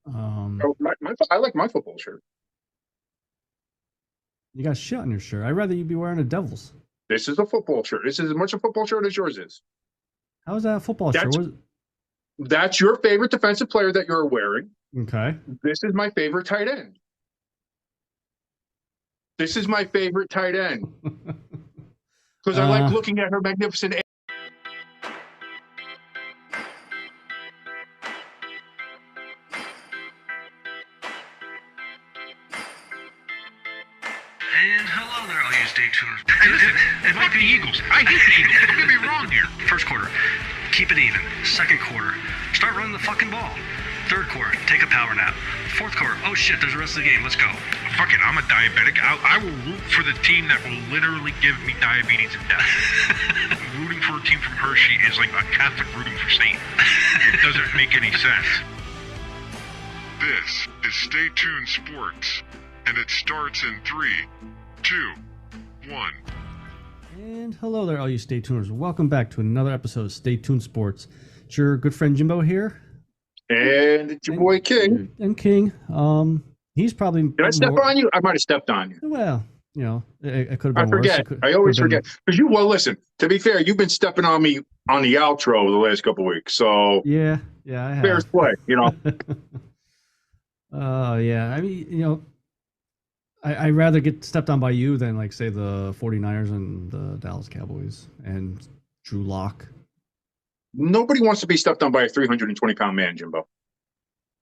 Um, Oh, I like my football shirt. you got shit on your shirt. I'd rather you be wearing a Devils. This is a football shirt. This is as much a football shirt as yours is. How is that a football shirt? That's What? that's your favorite defensive player that you're wearing. Okay. This is my favorite tight end. This is my favorite tight end because I like uh, looking at her magnificent. And hello there, all you stay tuners. It might be the Eagles. I hate the Eagles. Don't get me wrong here. First quarter, keep it even. Second quarter, start running the fucking ball. Third quarter, take a power nap. Fourth quarter, oh shit, there's the rest of the game. Let's go. Fuck it, I'm a diabetic. I will root for the team that will literally give me diabetes and death. Rooting for a team from Hershey is like a Catholic rooting for Satan. It doesn't make any sense. This is Stay Tuned Sports, and it starts in 3, 2, 1. and hello there, all you stay tuners. Welcome back to another episode of Stay Tuned Sports. It's your good friend Jimbo here. And it's your boy King. And King. He's probably. Did I step on you? I might have stepped on you. Well, it could have I been worse. forget. I always forget because listen. To be fair, you've been stepping on me on the outro the last couple of weeks. So Yeah, I have. fair play, Yeah. I mean, I'd rather get stepped on by you than, like, say, the 49ers and the Dallas Cowboys and Drew Lock. Nobody wants to be stepped on by a 320-pound man, Jimbo.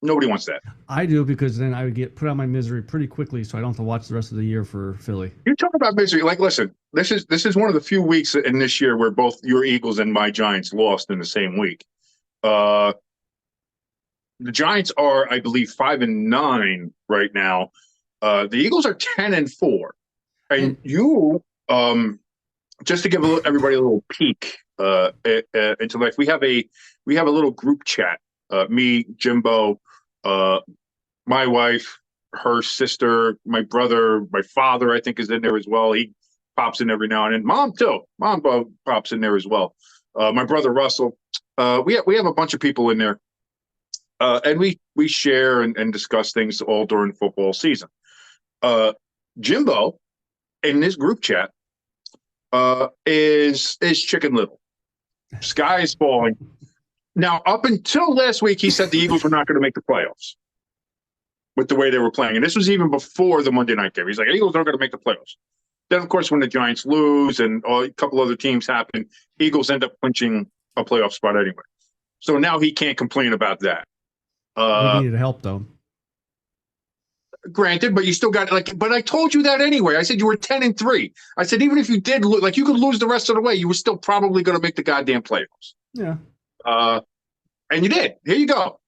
Nobody wants that. I do, because then I would get put out my misery pretty quickly, so I don't have to watch the rest of the year for Philly. You talk about misery. Like, listen, this is one of the few weeks in this year where both your Eagles and my Giants lost in the same week. The Giants are, I believe, 5-9 right now. The Eagles are 10-4, and you, just to give everybody a little peek into life, we have a little group chat. Me, Jimbo, my wife, her sister, my brother, my father, I think, is in there as well. He pops in every now and then. Mom too. Mom pops in there as well. My brother Russell. We have a bunch of people in there, and we share and discuss things all during football season. Jimbo in this group chat is Chicken Little. Sky is falling. Now, up until last week, he said the Eagles were not going to make the playoffs with the way they were playing. And this was even before the Monday night game. He's like, Eagles aren't going to make the playoffs. Then, of course, when the Giants lose and a couple other teams happen, Eagles end up clinching a playoff spot anyway. So now he can't complain about that. We needed help, though. Granted, but you still got but I told you that anyway. I said you were 10-3. I said, even if you did you could lose the rest of the way, you were still probably going to make the goddamn playoffs. Yeah. And you did. Here you go.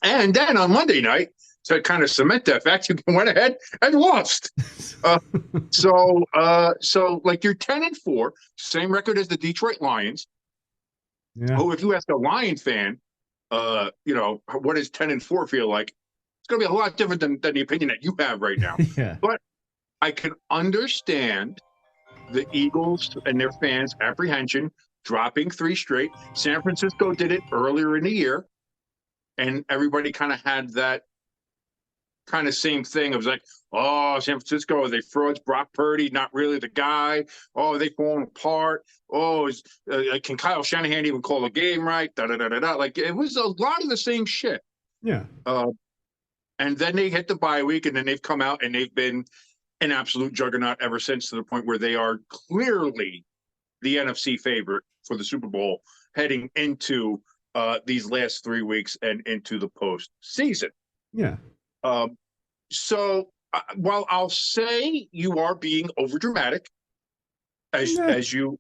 And then on Monday night, to kind of cement that fact, you went ahead and lost. So like, you're 10-4, same record as the Detroit Lions. Yeah. Oh, if you ask a Lion fan, what does 10-4 feel like? It's going to be a lot different than the opinion that you have right now. Yeah. But I can understand the Eagles and their fans' apprehension, dropping 3 straight. San Francisco did it earlier in the year, and everybody kind of had that kind of same thing. It was like, oh, San Francisco, are they frauds? Brock Purdy, not really the guy. Oh, are they falling apart? Oh, can Kyle Shanahan even call a game right? Da-da-da-da-da. Like, it was a lot of the same shit. Yeah. And then they hit the bye week, and then they've come out, and they've been an absolute juggernaut ever since, to the point where they are clearly the NFC favorite for the Super Bowl heading into these last 3 weeks and into the postseason. Yeah. So while I'll say you are being overdramatic, as you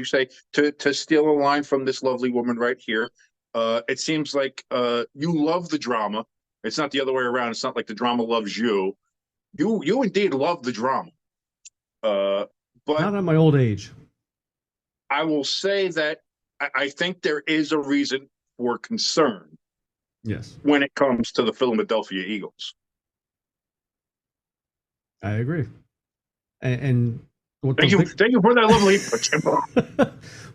say, to steal a line from this lovely woman right here, it seems like you love the drama. It's not the other way around. It's not like the drama loves you. You indeed love the drama. But not at my old age. I will say that I think there is a reason for concern. Yes. When it comes to the Philadelphia Eagles. I agree. And thank you for that lovely input, Jimbo.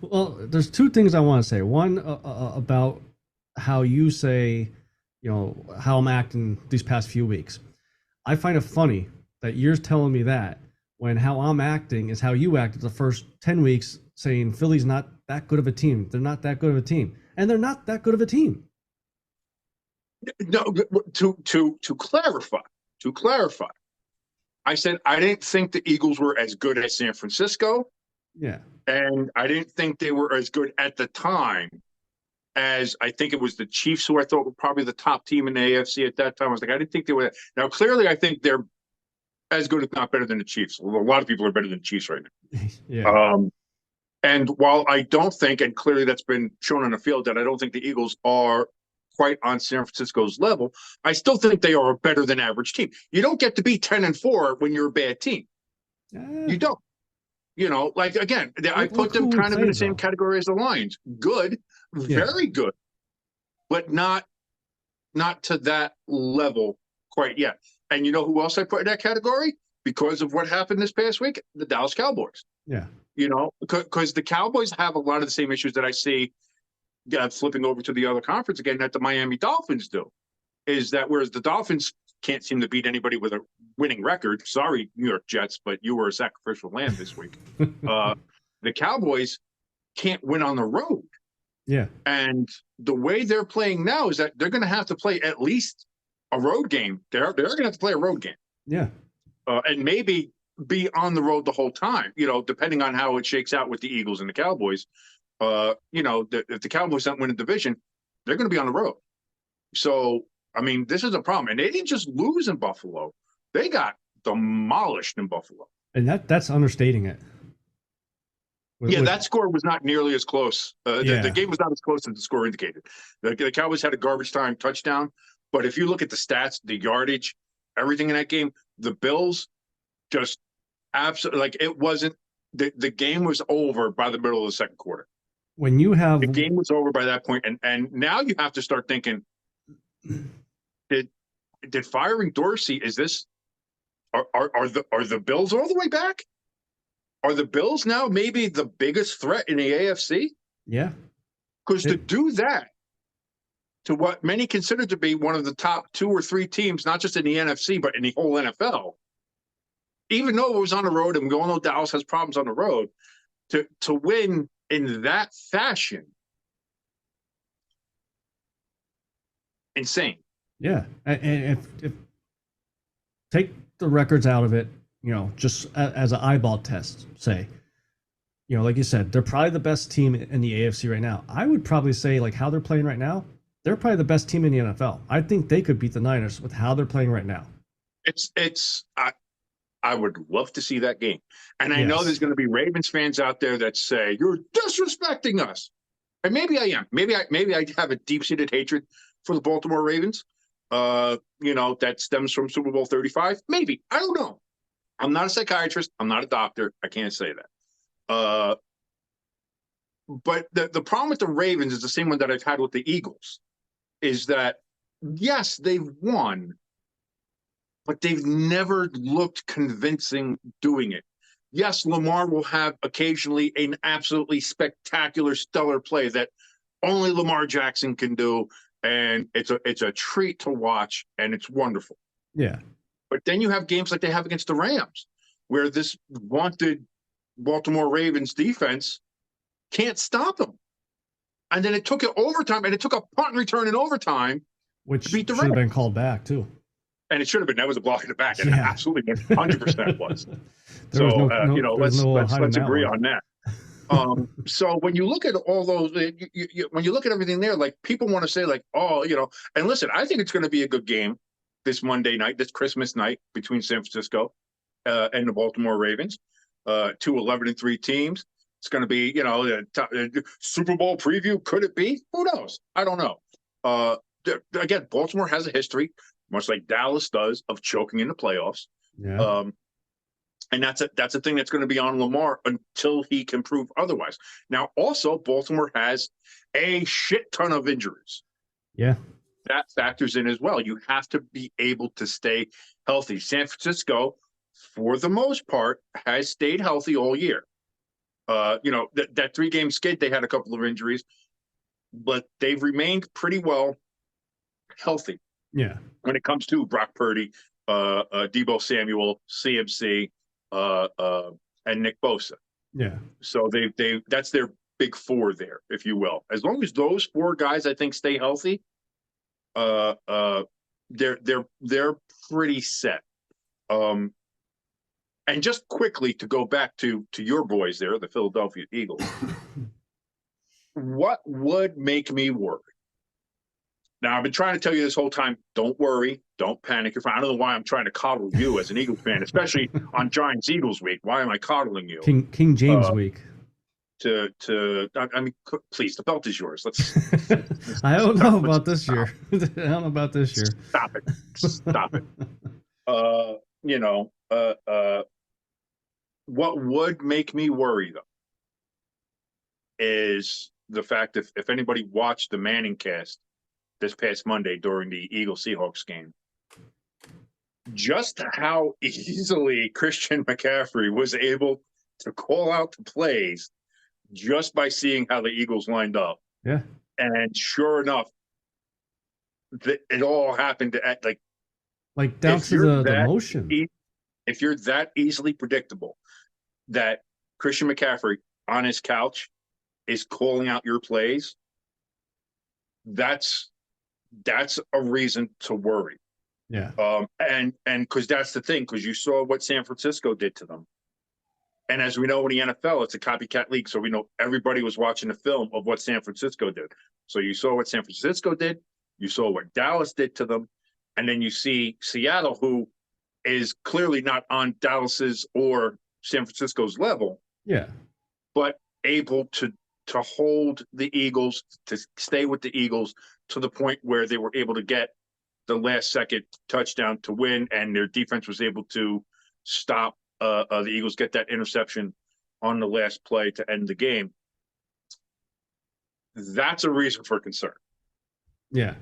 Well, there's 2 things I want to say. One, about how you say how I'm acting these past few weeks. I find it funny that you're telling me that when how I'm acting is how you acted the first 10 weeks, saying Philly's not that good of a team. They're not that good of a team. And they're not that good of a team. No, to clarify, I said I didn't think the Eagles were as good as San Francisco, Yeah. and I didn't think they were as good at the time as I think it was the Chiefs, who I thought were probably the top team in the AFC at that time. I was like, I didn't think they were. Now, clearly, I think they're as good, if not better, than the Chiefs. A lot of people are better than the Chiefs right now. Yeah. And while I don't think, and clearly that's been shown on the field, that I don't think the Eagles are quite on San Francisco's level, I still think they are a better than average team. You don't get to be 10-4 when you're a bad team. You don't. Like, again, I put them kind of in the same category as the Lions. Good, very good, but not to that level quite yet. And you know who else I put in that category? Because of what happened this past week? The Dallas Cowboys. Yeah. Because the Cowboys have a lot of the same issues that I see flipping over to the other conference again that the Miami Dolphins do. Is that whereas the Dolphins can't seem to beat anybody with a winning record. Sorry, New York Jets, but you were a sacrificial lamb this week. The Cowboys can't win on the road. Yeah. And the way they're playing now is that they're going to have to play at least a road game. They're going to have to play a road game. Yeah. And maybe be on the road the whole time, depending on how it shakes out with the Eagles and the Cowboys. If the Cowboys don't win a division, they're going to be on the road. So, I mean, this is a problem. And they didn't just lose in Buffalo. They got demolished in Buffalo. And that's understating it. That score was not nearly as close. The game was not as close as the score indicated. The Cowboys had a garbage time touchdown. But if you look at the stats, the yardage, everything in that game, the Bills just absolutely, like, it wasn't, the game was over by the middle of the second quarter. When you have the game was over by that point, and now you have to start thinking, did firing Dorsey, is this, are the Bills all the way back? Are the Bills now maybe the biggest threat in the AFC? Yeah. Because to do that to what many consider to be one of the top 2 or 3 teams, not just in the NFC, but in the whole NFL, even though it was on the road, and we all know Dallas has problems on the road, to win in that fashion, insane. Yeah. And if take the records out of it, just as an eyeball test, say, like you said, they're probably the best team in the AFC right now. I would probably say, like, how they're playing right now, they're probably the best team in the NFL. I think they could beat the Niners with how they're playing right now. I would love to see that game. And I know there's going to be Ravens fans out there that say, you're disrespecting us. And maybe I am. Maybe I have a deep-seated hatred for the Baltimore Ravens, that stems from Super Bowl 35. Maybe. I don't know. I'm not a psychiatrist. I'm not a doctor. I can't say that. But the problem with the Ravens is the same one that I've had with the Eagles, is that, yes, they've won, but they've never looked convincing doing it. Yes, Lamar will have occasionally an absolutely spectacular, stellar play that only Lamar Jackson can do, and it's a treat to watch, and it's wonderful. Yeah. But then you have games like they have against the Rams, where this vaunted Baltimore Ravens defense can't stop them. And then it took it overtime, and it took a punt and return in overtime, which to beat the should have Rams. been called back too. And it should have been. That was a block in the back, and it absolutely 100% was. Let's agree on that. So when you look at all those, when you look at everything there, like, people want to say, like, and listen, I think it's going to be a good game this Monday night, this Christmas night, between San Francisco and the Baltimore Ravens, 2 11-3 teams. It's going to be, Super Bowl preview. Could it be? Who knows? I don't know. Again, Baltimore has a history, much like Dallas does, of choking in the playoffs. Yeah. And that's a thing that's going to be on Lamar until he can prove otherwise. Now, also, Baltimore has a shit ton of injuries. Yeah. That factors in as well. You have to be able to stay healthy. San Francisco, for the most part, has stayed healthy all year. That 3-game skid, they had a couple of injuries, but they've remained pretty well healthy Yeah. when it comes to Brock Purdy, Debo Samuel, CMC, and Nick Bosa. Yeah. So that's their big four there, if you will. As long as those four guys, I think, stay healthy, they're pretty set. And just quickly to go back to your boys there, the Philadelphia Eagles, what would make me worry? Now, I've been trying to tell you this whole time, don't worry, don't panic. I don't know why I'm trying to coddle you as an Eagles fan, especially on Giants-Eagles week. Why am I coddling you? King James week. I mean, please, the belt is yours. Let's I don't know about this year. I don't know about this year. Stop it. Stop it. What would make me worry, though, is the fact if anybody watched the Manning cast this past Monday during the Eagles-Seahawks game, just how easily Christian McCaffrey was able to call out the plays just by seeing how the Eagles lined up. Yeah. And sure enough, it all happened at like down to the motion. If you're that easily predictable that Christian McCaffrey on his couch is calling out your plays, that's a reason to worry. Yeah. And because that's the thing, because you saw what San Francisco did to them. And as we know in the NFL, it's a copycat league. So we know everybody was watching the film of what San Francisco did. So you saw what San Francisco did. You saw what Dallas did to them. And then you see Seattle, who is clearly not on Dallas's or San Francisco's level. Yeah. But able to hold the Eagles, to stay with the Eagles to the point where they were able to get the last second touchdown to win, and their defense was able to stop the Eagles, get that interception on the last play to end the game. That's a reason for concern. Yeah.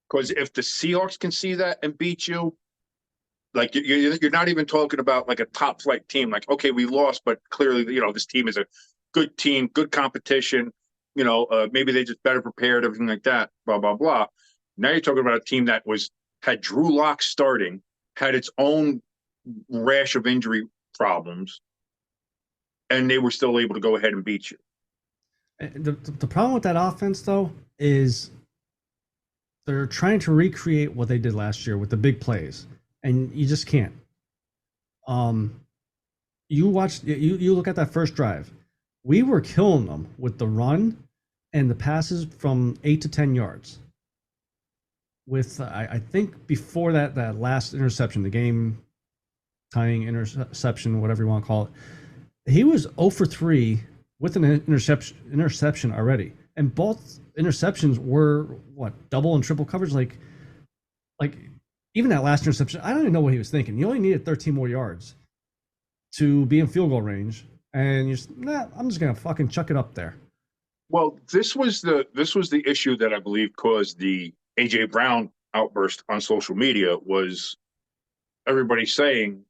Because if the Seahawks can see that and beat you, like you're not even talking about like a top flight team. Like, okay, we lost, but clearly, this team is a good team, good competition. Maybe they just better prepared, everything like that, blah, blah, blah. Now you're talking about a team that had Drew Lock starting, had its own rash of injury problems, and they were still able to go ahead and beat you. The problem with that offense, though, is they're trying to recreate what they did last year with the big plays, and you just can't. You look at that first drive. We were killing them with the run and the passes from 8 to 10 yards. With I think before that last interception, the game tying interception, whatever you want to call it, he was 0 for 3 with an interception already, and both interceptions were double and triple coverage. Like even that last interception, I don't even know what he was thinking. You only needed 13 more yards to be in field goal range, and you're just, I'm just gonna fucking chuck it up there. Well, this was the issue that I believe caused the AJ Brown outburst on social media. Was everybody saying,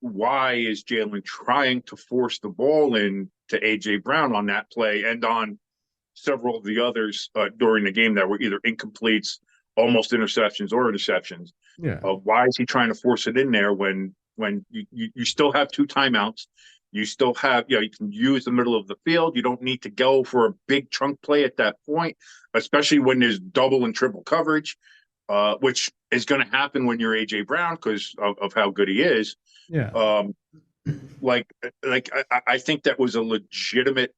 why is Jalen trying to force the ball in to AJ Brown on that play and on several of the others during the game that were either incompletes, almost interceptions, or interceptions? Yeah. Why is he trying to force it in there when you still have 2 timeouts? You still have, you can use the middle of the field. You don't need to go for a big chunk play at that point, especially when there's double and triple coverage, which is going to happen when you're AJ Brown because of how good he is. Yeah. I think that was a legitimate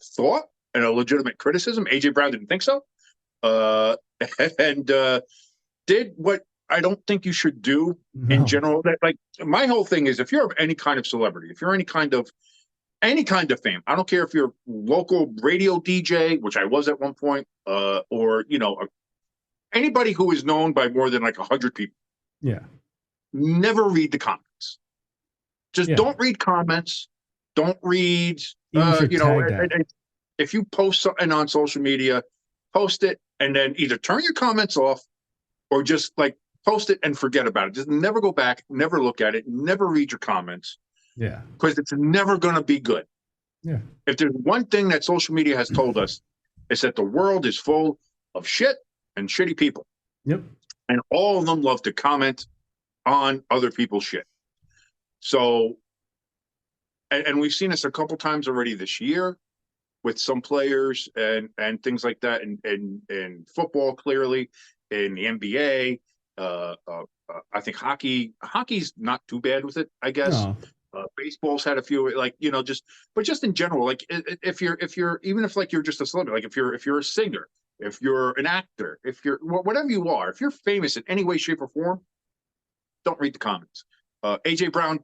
thought and a legitimate criticism. AJ Brown didn't think so, and did what I don't think you should do in general. That, like, my whole thing is, if you're any kind of celebrity, if you're any kind of fame, I don't care if you're a local radio DJ, which I was at one point, or anybody who is known by more than like 100 people. Yeah. Never read the comments. Just don't read comments. Don't read. If you post something on social media, post it and then either turn your comments off or just post it and forget about it. Just never go back, never look at it, never read your comments. Yeah. Because it's never going to be good. Yeah. If there's one thing that social media has told us, it's that the world is full of shit and shitty people. Yep. and all of them love to comment on other people's shit. So, and we've seen this a couple times already this year with some players and things like that in football, clearly in the NBA. I think hockey's not too bad with it, I guess. No. Baseball's had a few, like, but just in general, like if you're even if like you're just a celebrity, like if you're a singer, if you're an actor, if you're whatever you are, if you're famous in any way, shape, or form, don't read the comments. AJ Brown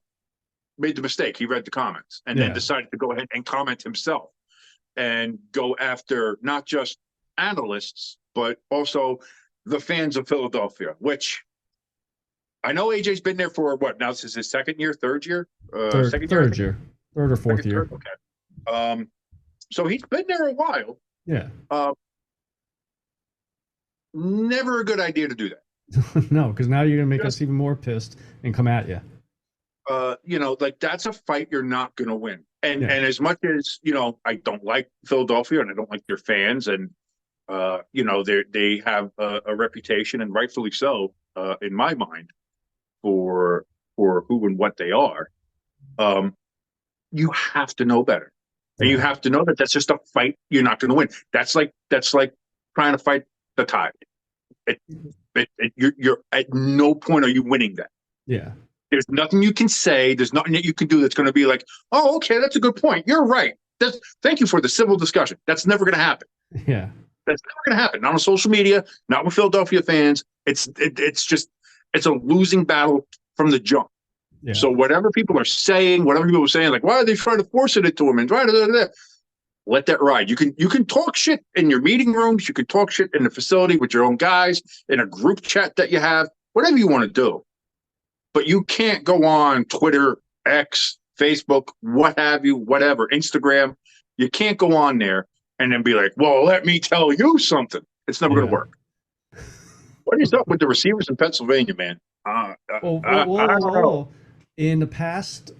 made the mistake. He read the comments and then decided to go ahead and comment himself and go after not just analysts, but also the fans of Philadelphia, which I know AJ's been there for what now? This is his second year, third year, third year, third or fourth year. Okay. So he's been there a while. Yeah. Never a good idea to do that. No, because now you're gonna make us even more pissed and come at you. Like that's a fight you're not gonna win. And as much as I don't like Philadelphia and I don't like their fans, and they have a reputation, and rightfully so, in my mind, for who and what they are. You have to know better, and you have to know that that's just a fight you're not going to win. That's like trying to fight the tide. You're at no point are you winning that. Yeah. There's nothing you can say. There's nothing that you can do that's going to be like, oh, okay, that's a good point. You're right. Thank you for the civil discussion. That's never going to happen. Yeah. That's never going to happen. Not on social media, not with Philadelphia fans. It's a losing battle from the jump. Yeah. So whatever people are saying, like, why are they trying to force it into him? And let that ride. You can talk shit in your meeting rooms. You can talk shit in the facility with your own guys, in a group chat that you have, whatever you want to do. But you can't go on Twitter, X, Facebook, what have you, whatever, Instagram. You can't go on there and then be like, well, let me tell you something. It's never going to work. What is up with the receivers in Pennsylvania, man? I don't know. In the past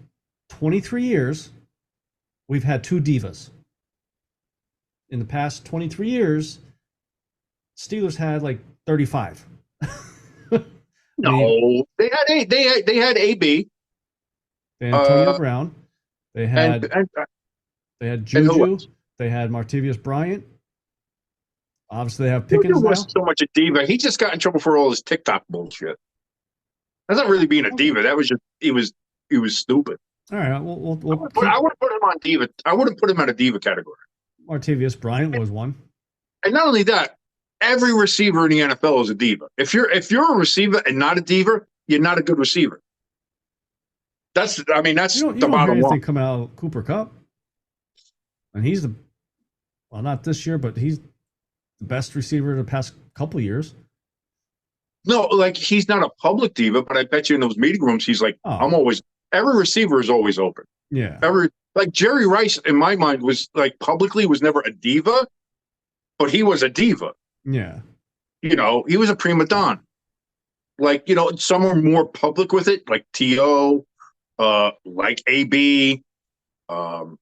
23 years, we've had two divas. In the past 23 years, Steelers had like 35. No, they had AB. Antonio Brown. They had Juju. They had Martavius Bryant. Obviously, they have Pickens Juju now. wasn't so much a diva. He just got in trouble for all his TikTok bullshit. That's not really being a diva. That was just he was stupid. All right, I would put him on diva. I wouldn't put him in a diva category. Martavius Bryant was one. And not only that, every receiver in the NFL is a diva. If you're a receiver and not a diva, you're not a good receiver. That's you don't the bottom hear anything line. coming out of Cooper Kupp, and he's not this year, but he's the best receiver in the past couple years. No, like he's not a public diva, but I bet you in those meeting rooms, he's like, every receiver is always open. Yeah. Like Jerry Rice, in my mind, was like publicly was never a diva, but he was a diva. Yeah. He was a prima donna. Like, some are more public with it, like T.O., like AB, like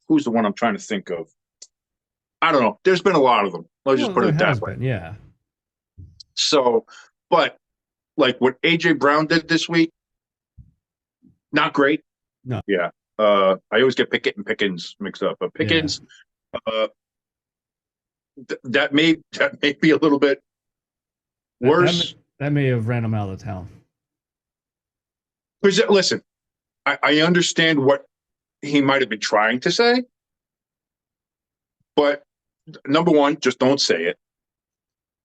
who's the one I'm trying to think of? I don't know. There's been a lot of them. Let's just put it that way. Yeah. So, but like what AJ Brown did this week, not great. No. Yeah. I always get Pickett and Pickens mixed up, but Pickens, that may be a little bit worse. That may have ran him out of town. Because listen, I understand what he might have been trying to say, but number one, just don't say it.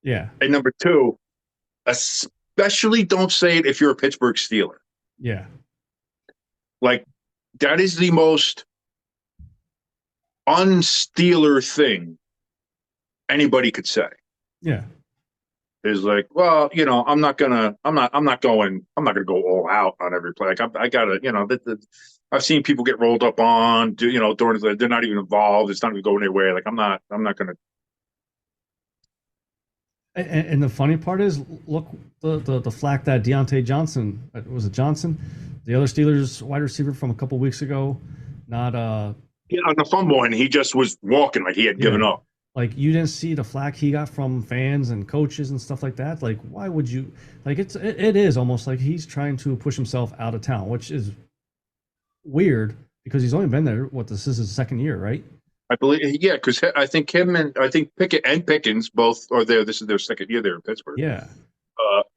Yeah. And number two, especially don't say it if you're a Pittsburgh Steeler. Yeah. Like, that is the most un-Steeler thing anybody could say. Yeah. Is like, well, I'm not gonna go all out on every play. Like, I gotta, I've seen people get rolled up on, during they're not even involved. It's not even going anywhere. Like, I'm not gonna. And the funny part is, look, the flack that Deontay Johnson, was it Johnson, the other Steelers wide receiver from a couple weeks ago, not on the fumble, and he just was walking like he had given up. Like you didn't see the flack he got from fans and coaches and stuff like that. Like why would you? Like it is almost like he's trying to push himself out of town, which is weird because he's only been there. This is his second year, right? I believe, yeah, because I think Pickett and Pickens both are there. This is their second year there in Pittsburgh. Yeah.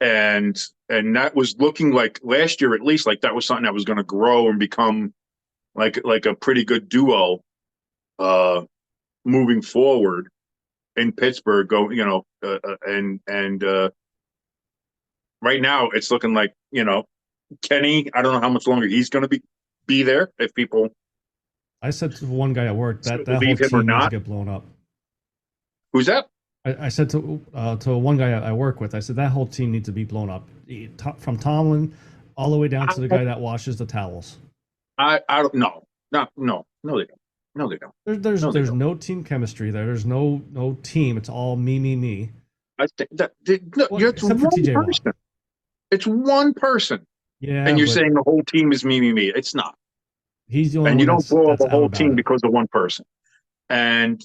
And that was looking like last year, at least, like that was something that was going to grow and become like a pretty good duo, moving forward in Pittsburgh. Right now it's looking like, Kenny. I don't know how much longer he's going to be there. If people, I said to one guy at work that whole leave him or team needs to not. get blown up. Who's that? I said to one guy I work with, I said that whole team needs to be blown up, from Tomlin all the way down to the guy that washes the towels. I don't know. No, they don't. No, they don't. There's no team chemistry there. There's no team. It's all me. I think that Well, it's except for one TJ Watt. person. It's one person, Yeah, and you're but saying the whole team is me. It's not. he's the only And one you don't blow up that's a whole out about team it. because of one person. And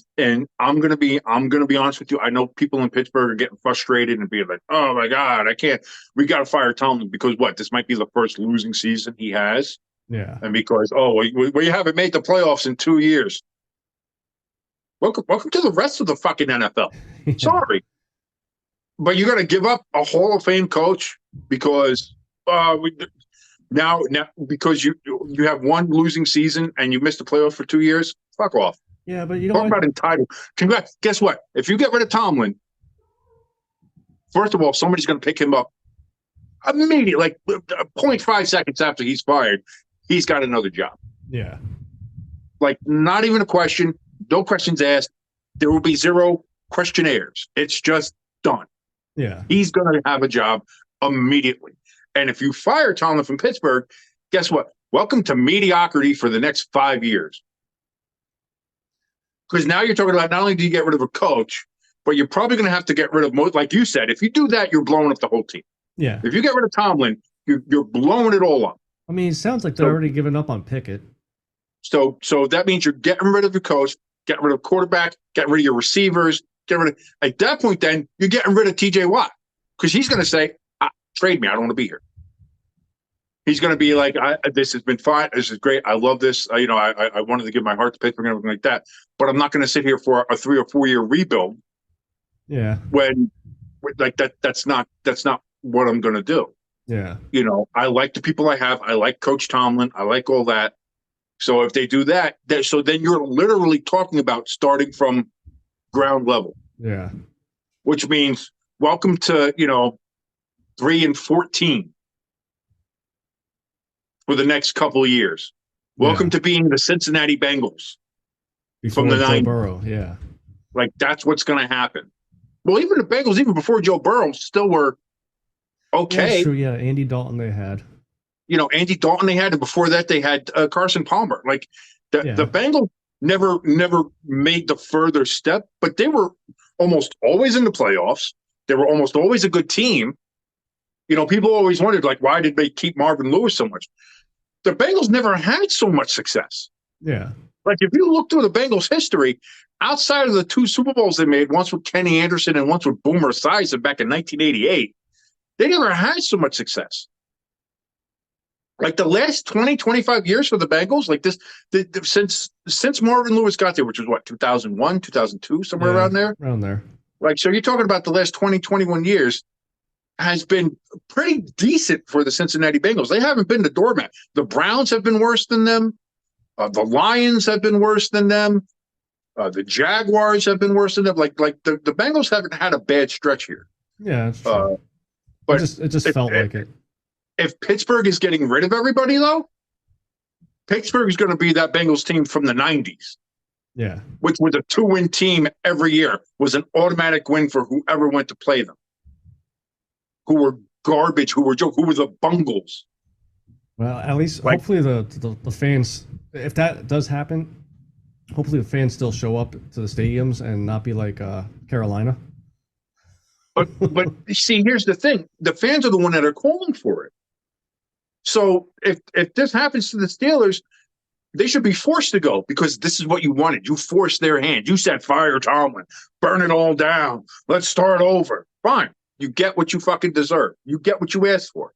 I'm gonna be honest with you. I know people in Pittsburgh are getting frustrated and being like, "Oh my God, I can't. We got to fire Tomlin because what? This might be the first losing season he has, Yeah, and because we haven't made the playoffs in 2 years. Welcome to the rest of the fucking NFL. Yeah. Sorry, but you're gonna give up a Hall of Fame coach because now because you have one losing season and you missed the playoffs for 2 years. Fuck off. Yeah, but you know Talk what? about entitled. Congrats. Guess what? If you get rid of Tomlin, first of all, somebody's going to pick him up immediately, like 0.5 seconds after he's fired. He's got another job. Yeah, Like, not even a question. No questions asked. There will be zero questionnaires. It's just done. yeah, He's going to have a job immediately. And if you fire Tomlin from Pittsburgh, guess what? Welcome to mediocrity for the next 5 years. Because now you're talking about not only do you get rid of a coach, but you're probably going to have to get rid of most. Like you said, if you do that, you're blowing up the whole team. yeah. If you get rid of Tomlin, you're blowing it all up. I mean, it sounds like they're So- already giving up on Pickett. So that means you're getting rid of your coach, getting rid of quarterback, getting rid of your receivers, at that point, then you're getting rid of TJ Watt because he's going to say, trade me. I don't want to be here. He's going to be like, this has been fine. This is great. I love this. I wanted to give my heart to Pittsburgh and everything like that, but I'm not going to sit here for a 3 or 4 year rebuild Yeah, when like that's not what I'm going to do. yeah, I like the people I have. I like Coach Tomlin. I like all that. So if they do that, so then you're literally talking about starting from ground level, yeah, which means welcome to 3-14 for the next couple of years. Welcome to being the Cincinnati Bengals before from the Joe 90s. Burrow. Yeah, Like that's what's going to happen. Well, even the Bengals, even before Joe Burrow, still were yeah, okay. that's true. Yeah, Andy Dalton they had. Andy Dalton they had, and before that they had Carson Palmer. Like the Bengals never made the further step, but they were almost always in the playoffs. They were almost always a good team. People always wondered, like, why did they keep Marvin Lewis so much? The Bengals never had so much success. Yeah, Like, if you look through the Bengals' history, outside of the 2 Super Bowls they made, once with Kenny Anderson and once with Boomer Esiason back in 1988, they never had so much success. Like the last 20, 25 years for the Bengals, like this, since Marvin Lewis got there, which was what, 2001, 2002, somewhere around there? Around there. Like, so you're talking about the last 20, 21 years has been pretty decent for the Cincinnati Bengals. They haven't been the doormat. The Browns have been worse than them. The Lions have been worse than them. The Jaguars have been worse than them. Like the Bengals haven't had a bad stretch here. Yeah, it's true. But it just felt like it. If Pittsburgh is getting rid of everybody, though, Pittsburgh is going to be that Bengals team from the 90s, Yeah, which was a 2-win team every year, was an automatic win for whoever went to play them, who were garbage, who were the Bungles. well, at least hopefully the fans, if that does happen, hopefully the fans still show up to the stadiums and not be like Carolina. But see, here's the thing: the fans are the one that are calling for it. So if this happens to the Steelers, they should be forced to go because this is what you wanted. You forced their hand. You said, fire Tomlin, burn it all down. Let's start over. Fine. You get what you fucking deserve. You get what you asked for.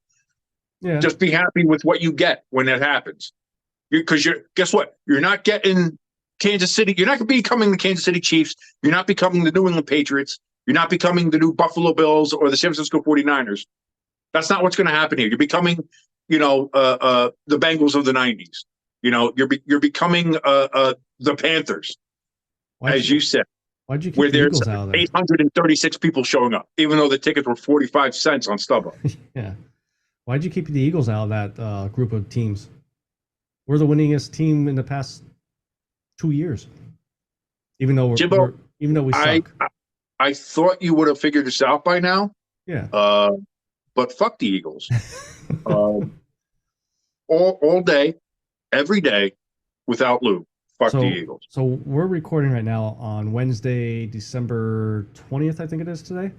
Yeah. Just be happy with what you get when it happens. Because guess what? You're not getting Kansas City. You're not becoming the Kansas City Chiefs. You're not becoming the New England Patriots. You're not becoming the new Buffalo Bills or the San Francisco 49ers. That's not what's going to happen here. You're becoming, the Bengals of the 90s. You're becoming the Panthers, you said. Why'd you keep where the there's Eagles out of there? 836 people showing up, even though the tickets were 45 cents on StubHub. Yeah. Why'd you keep the Eagles out of that group of teams? We're the winningest team in the past 2 years. Even though Jimbo, we suck. I thought you would have figured this out by now. Yeah. But fuck the Eagles. All day, every day, without Lou. Fuck the Eagles. So we're recording right now on Wednesday, December 20th, I think it is today.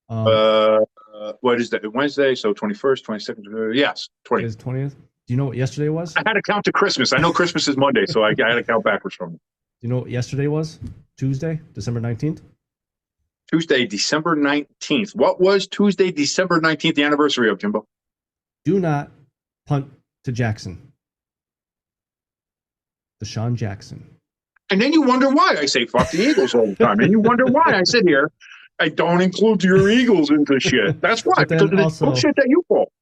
What is that? Wednesday, so 21st, 22nd. Yes, 20th. It is 20th. Do you know what yesterday was? I had to count to Christmas. I know Christmas is Monday, so I had to count backwards from it. Do you know what yesterday was? Tuesday, December 19th? Tuesday, December 19th. What was Tuesday, December 19th, the anniversary of, Jimbo? Do not punt to Jackson. Deshaun Jackson. And then you wonder why I say fuck the Eagles all the time. And you wonder why I sit here and don't include your Eagles into shit. That's why. Because it's bullshit that you pull.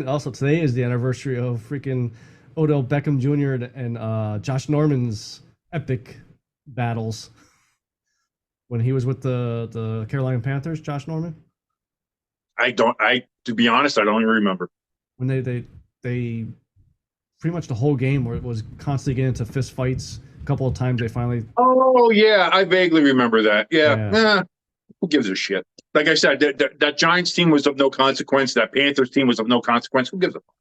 Also, today is the anniversary of freaking Odell Beckham Jr. and Josh Norman's epic battles when he was with the Carolina Panthers. Josh Norman. To be honest, I don't even remember. When they pretty much the whole game was constantly getting into fist fights. A couple of times they finally. Oh yeah, I vaguely remember that. Yeah. Who gives a shit? Like I said, that Giants team was of no consequence. That Panthers team was of no consequence. Who gives a fuck?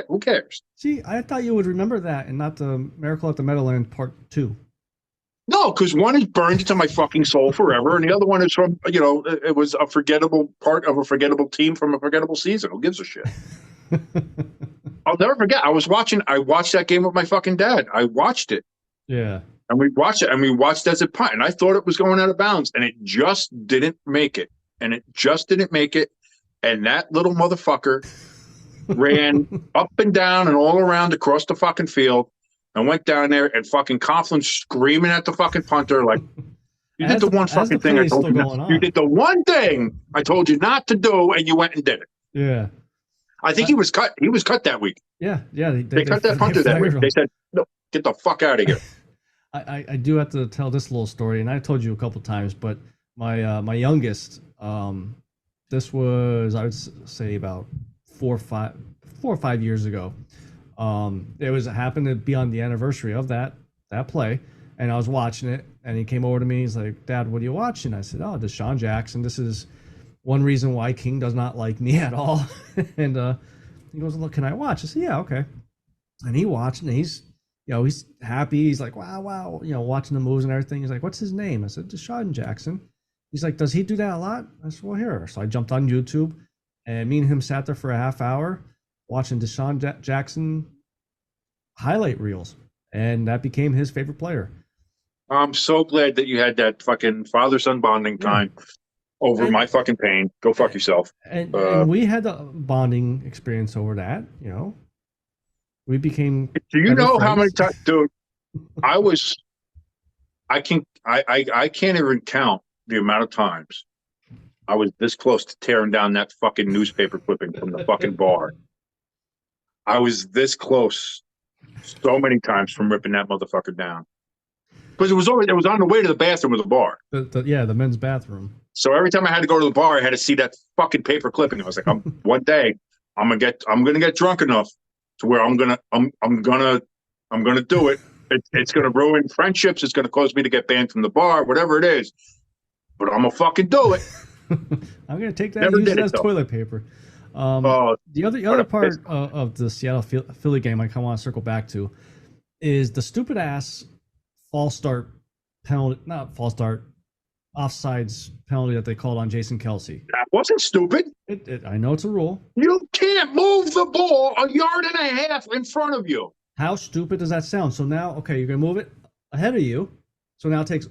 Who cares? See, I thought you would remember that and not the Miracle at the Meadowland Part 2. No, because one is burned into my fucking soul forever, and the other one is from, it was a forgettable part of a forgettable team from a forgettable season. Who gives a shit? I'll never forget. I watched that game with my fucking dad. I watched it. Yeah. And we watched it, and we watched as it punt, and I thought it was going out of bounds, and it just didn't make it. And that little motherfucker ran up and down and all around across the fucking field and went down there and fucking Coughlin screaming at the fucking punter like, you did the one fucking thing I told you not. You did the one thing I told you not to do, and you went and did it. Yeah. I think he was cut. He was cut that week. Yeah. They cut that punter that week. They said, no, get the fuck out of here. I do have to tell this little story, and I told you a couple times, but my youngest, this was, I would say, about 4 or 5 years ago. It happened to be on the anniversary of that play, and I was watching it, and he came over to me. He's like, "Dad, what are you watching?" I said, "Oh, Deshaun Jackson. This is one reason why King does not like me at all." And he goes, "Look, can I watch?" I said, "Yeah, okay." And he watched, and he's happy. He's like, wow, watching the moves and everything. He's like, "What's his name?" I said, "Deshaun Jackson." He's like, "Does he do that a lot?" I said, "Well, here." So I jumped on YouTube, and me and him sat there for a half hour watching Deshaun Jackson highlight reels, and that became his favorite player. I'm so glad that you had that fucking father-son bonding time over my fucking pain. Go fuck yourself. And we had a bonding experience over that, We became. Do you know how many times, dude? I can't even count the amount of times I was this close to tearing down that fucking newspaper clipping from the fucking bar. I was this close so many times from ripping that motherfucker down. Because it was on the way to the bathroom of the bar. The men's bathroom. So every time I had to go to the bar, I had to see that fucking paper clipping. I was like, one day I'm gonna get drunk enough to where I'm gonna do it. It's gonna ruin friendships. It's gonna cause me to get banned from the bar, whatever it is. But I'm gonna fucking do it. I'm gonna take that and use it as toilet paper. The other part of the Seattle Philly game I kind of want to circle back to is the stupid ass false start penalty, not false start, offsides penalty that they called on Jason Kelce. That wasn't stupid. I know it's a rule. You can't move the ball a yard and a half in front of you. How stupid does that sound? So now, okay, you're going to move it ahead of you. So now it takes,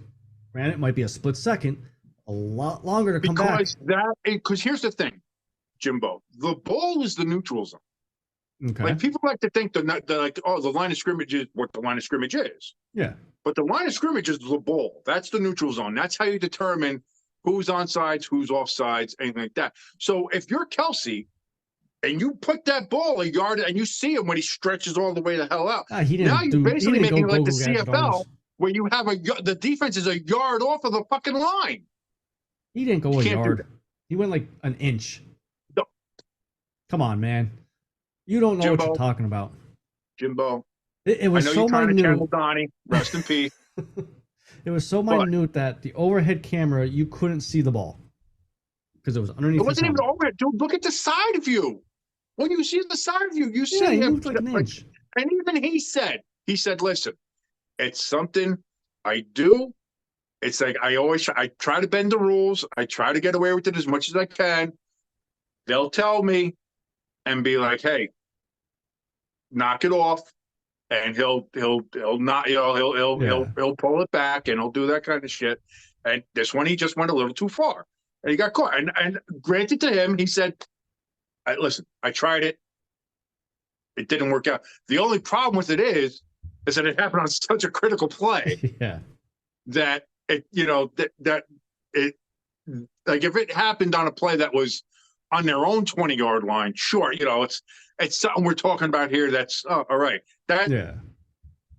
granted, it might be a split second, a lot longer to come back. Because here's the thing, Jimbo, the ball is the neutral zone. Okay. Like people like to think the line of scrimmage is what the line of scrimmage is. Yeah. But the line of scrimmage is the ball. That's the neutral zone. That's how you determine who's on sides, who's off sides, anything like that. So if you're Kelsey and you put that ball a yard and you see him when he stretches all the way the hell out, He didn't now you're basically he didn't making go like the gadget CFL arms. where you have the defense is a yard off of the fucking line. He didn't go You a can't do yard. that. He went like an inch. No. Come on, man. You don't know what Jimbo. you're talking about. Jimbo, It was I know so you're trying to channel minute. Donnie. Rest in peace. It was so But- minute that the overhead camera, you couldn't see the ball because it was underneath. It wasn't his even helmet. over. Dude, look at the side view. When you see the side view, you see Yeah, he him. moved like an inch. And even he said, listen, it's something I do. It's like I try to bend the rules. I try to get away with it as much as I can. They'll tell me and be like, hey, knock it off. And he'll not, he'll pull it back and he'll do that kind of shit. And this one, he just went a little too far and he got caught. And granted to him, he said, listen, I tried it. It didn't work out. The only problem with it is that it happened on such a critical play Yeah. that it, like if it happened on a play that was on their own 20-yard line, sure, it's something we're talking about here. That's all right. That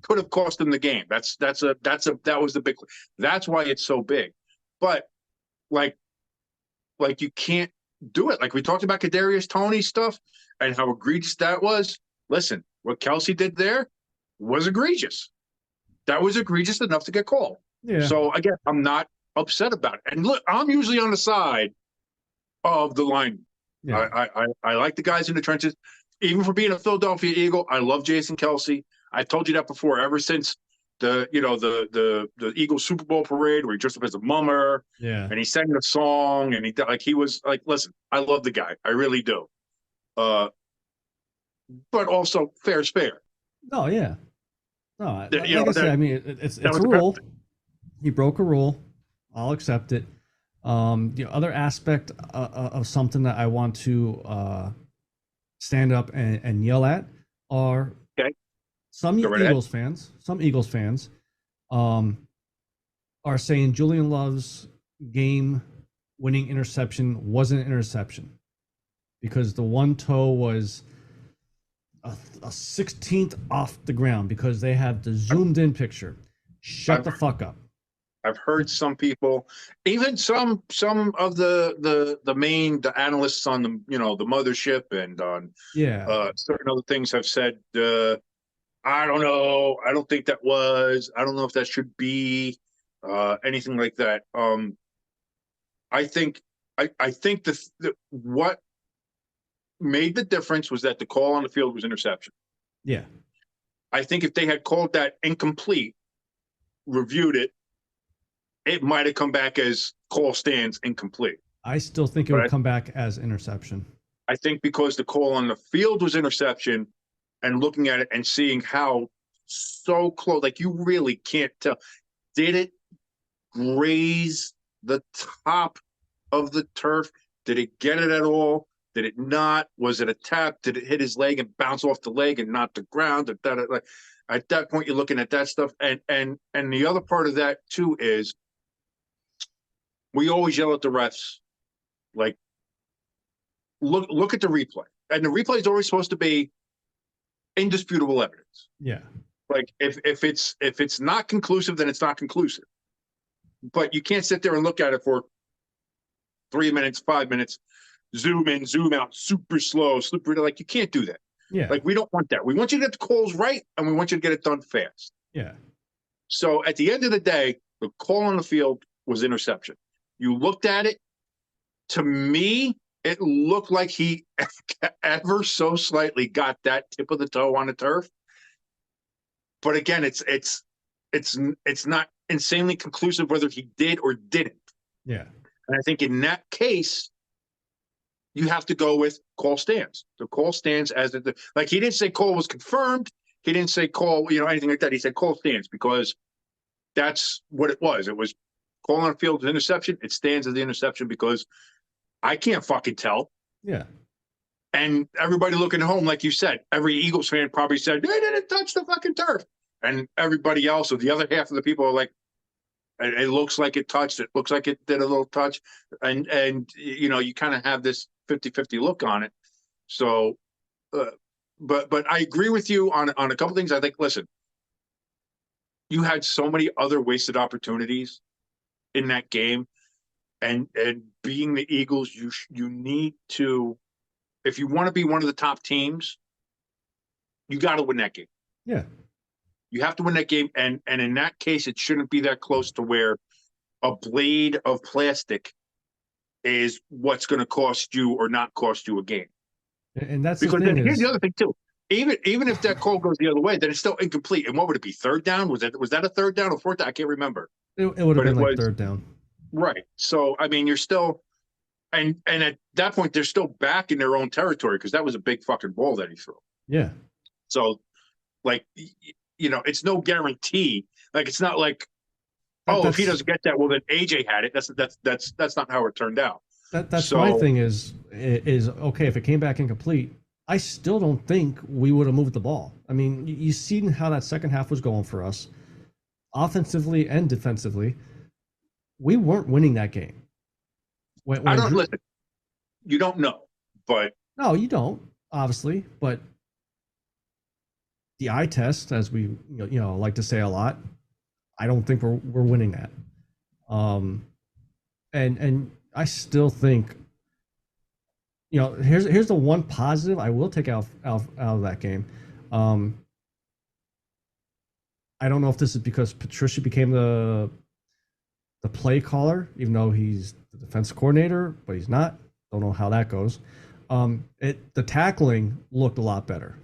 could have cost them the game. That was the big. That's why it's so big. But like you can't do it. Like we talked about Kadarius Toney stuff and how egregious that was. Listen, what Kelsey did there was egregious. That was egregious enough to get called. Yeah. So again, I'm not upset about it. And look, I'm usually on the side of the line. Yeah. I like the guys in the trenches. Even for being a Philadelphia Eagle, I love Jason Kelsey. I told you that before. Ever since the Eagles Super Bowl parade where he dressed up as a mummer, and he sang a song, and he was like, listen, I love the guy, I really do. But also fair is fair. Oh yeah. No, like I said, I mean, it's a was rule. He broke a rule. I'll accept it. The other aspect of something that I want to stand up and yell at are some Eagles fans are saying Julian Love's game-winning interception wasn't an interception because the one toe was a 16th off the ground because they have the zoomed-in picture. Shut the fuck up. I've heard some people, even some of the analysts on the the mothership and on certain other things have said, I don't know, I don't think that was, I don't know if that should be anything like that. I think what made the difference was that the call on the field was interception. Yeah. I think if they had called that incomplete, reviewed it, it might have come back as call stands incomplete. I still think it would come back as interception. I think because the call on the field was interception and looking at it and seeing how so close, like you really can't tell. Did it graze the top of the turf? Did it get it at all? Did it not? Was it a tap? Did it hit his leg and bounce off the leg and not the ground? Like, at that point, you're looking at that stuff. And the other part of that too is we always yell at the refs, like, look at the replay. And the replay is always supposed to be indisputable evidence. Yeah. Like if it's not conclusive, then it's not conclusive. But you can't sit there and look at it for 3 minutes, 5 minutes, zoom in, zoom out, super slow, slippery. Like you can't do that. Yeah. Like we don't want that. We want you to get the calls right, and we want you to get it done fast. Yeah. So at the end of the day, the call on the field was interception. You looked at it. To me, it looked like he ever so slightly got that tip of the toe on the turf. But again, it's not insanely conclusive whether he did or didn't. Yeah. And I think in that case, you have to go with call stands. The call stands as like he didn't say call was confirmed. He didn't say call, anything like that. He said call stands because that's what it was. It was call on field as interception. It stands as the interception because I can't fucking tell. Yeah. And everybody looking at home, like you said, every Eagles fan probably said, they didn't touch the fucking turf. And everybody else, or the other half of the people are like, it looks like it touched. It looks like it did a little touch. And you kind of have this 50-50 look on it. So, but I agree with you on a couple things. I think, listen, you had so many other wasted opportunities in that game. And being the Eagles, you need to, if you want to be one of the top teams, you got to win that game. Yeah. You have to win that game. And in that case, it shouldn't be that close to where a blade of plastic is what's going to cost you or not cost you a game. And that's because the thing then here's is, the other thing too. Even if that call goes the other way, then it's still incomplete. And what would it be? Third down? Was that a third down or fourth down? I can't remember. it would have been like third down. Right. So I mean, you're still, and at that point, they're still back in their own territory because that was a big fucking ball that he threw. Yeah. So, like, it's no guarantee. Like, it's not like, if he doesn't get that, well then AJ had it. That's not how it turned out. That's my thing is okay, if it came back incomplete, I still don't think we would have moved the ball. I mean, you seen how that second half was going for us, offensively and defensively. We weren't winning that game. I don't listen. You don't know, but no, you don't, obviously. But the eye test, as we like to say a lot, I don't think we're winning that. And I still think, here's the one positive I will take out of that game. I don't know if this is because Patricia became the play caller, even though he's the defense coordinator, but he's not. Don't know how that goes. The tackling looked a lot better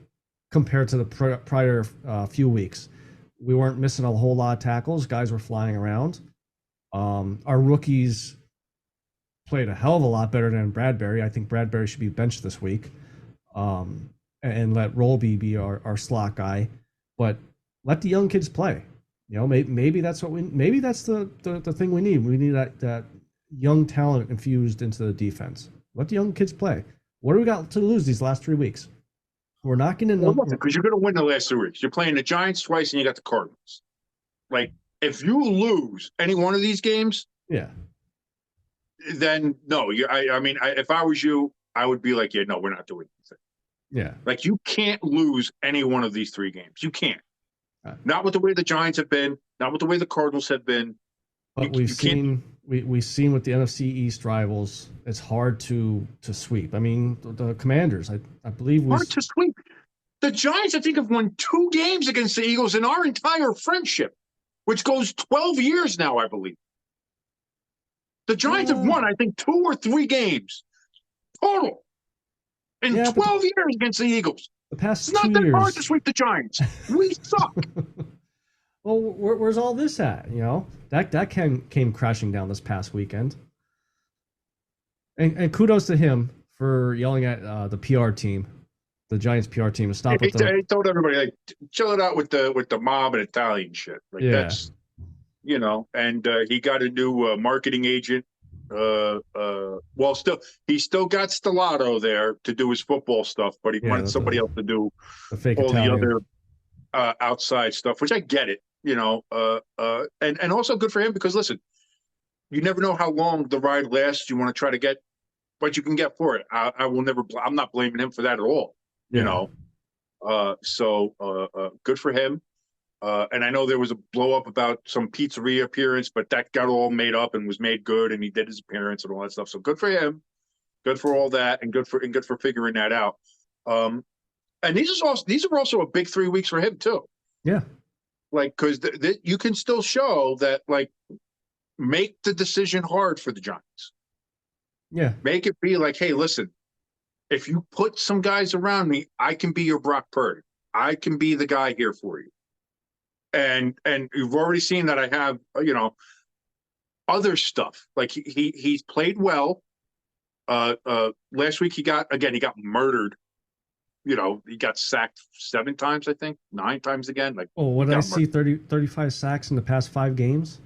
compared to the prior few weeks. We weren't missing a whole lot of tackles. Guys were flying around. Our rookies played a hell of a lot better than Bradbury. I think Bradbury should be benched this week, and let Rolby be our slot guy. But let the young kids play. Maybe that's what maybe that's the thing we need. We need that young talent infused into the defense. Let the young kids play. What do we got to lose these last 3 weeks? We're not going to because you're going to win the last 3 weeks. You're playing the Giants twice, and you got the Cardinals. Like, if you lose any one of these games, yeah, then no. If I was you, I would be like, yeah, no, we're not doing anything. Yeah, like you can't lose any one of these 3 games. You can't. Not with the way the Giants have been. Not with the way the Cardinals have been. But we've seen with the NFC East rivals, it's hard to sweep. I mean, the Commanders, I believe hard to sweep. The Giants, I think, have won 2 games against the Eagles in our entire friendship, which goes 12 years now, I believe. The Giants have won, I think, 2 or 3 games total in 12 years against the Eagles. The past it's 2 not years. that hard to sweep the Giants. We suck. Well, where's all this at? That came crashing down this past weekend. And kudos to him for yelling at the PR team, the Giants PR team, to stop with He told everybody, like, chill it out with the mob and Italian shit. Like, that's, and he got a new marketing agent. He still got Stellato there to do his football stuff, but he wanted somebody else to do the fake all Italian. the other outside stuff, which I get it, and also good for him because, listen, you never know how long the ride lasts. You want to try to get what you can get for it. I will never. I'm not blaming him for that at all. So good for him. And I know there was a blow up about some pizzeria appearance, but that got all made up and was made good, and he did his appearance and all that stuff. So good for him, good for all that, and good for figuring that out. And these are also a big 3 weeks for him too. Yeah, like because you can still show that, like, make the decision hard for the Giants. Yeah, make it be like, hey, listen, if you put some guys around me, I can be your Brock Purdy. I can be the guy here for you. And you've already seen that I have, other stuff. Like he's played well. Last week he got murdered he got sacked 7 times, I think, 9 times again. Like, Oh, what did I got see? 35 sacks in the past 5 games?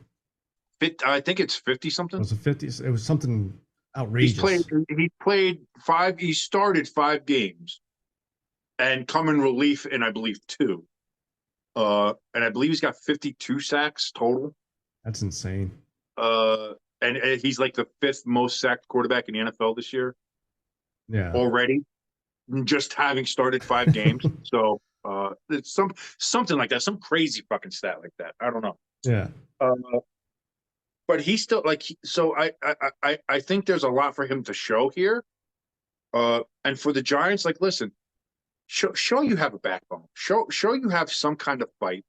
I think it's 50 something. Was it 50? It was something He outrageous. played 5. He started 5 games, and come in relief in, I believe, 2. And I believe he's got 52 sacks total. That's insane. And he's like the 5th most sacked quarterback in the NFL this year Yeah. already, just having started 5 games. So it's something like that, some crazy fucking stat like that. I don't know. Yeah. But he's still like, so I think there's a lot for him to show here. And for the Giants, like, listen, show you have a backbone. Show you have some kind of fight.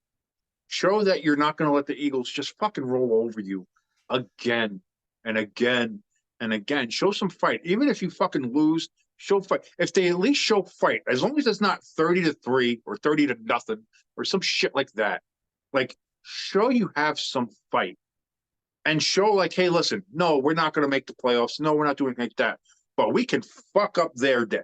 Show that you're not going to let the Eagles just fucking roll over you again and again and again. Show some fight. Even if you fucking lose, show fight. If they at least show fight, as long as it's not 30-3 or 30-0 or some shit like that, like, show you have some fight. And show like, hey, listen, no, we're not going to make the playoffs. No, we're not doing like that. But we can fuck up their day.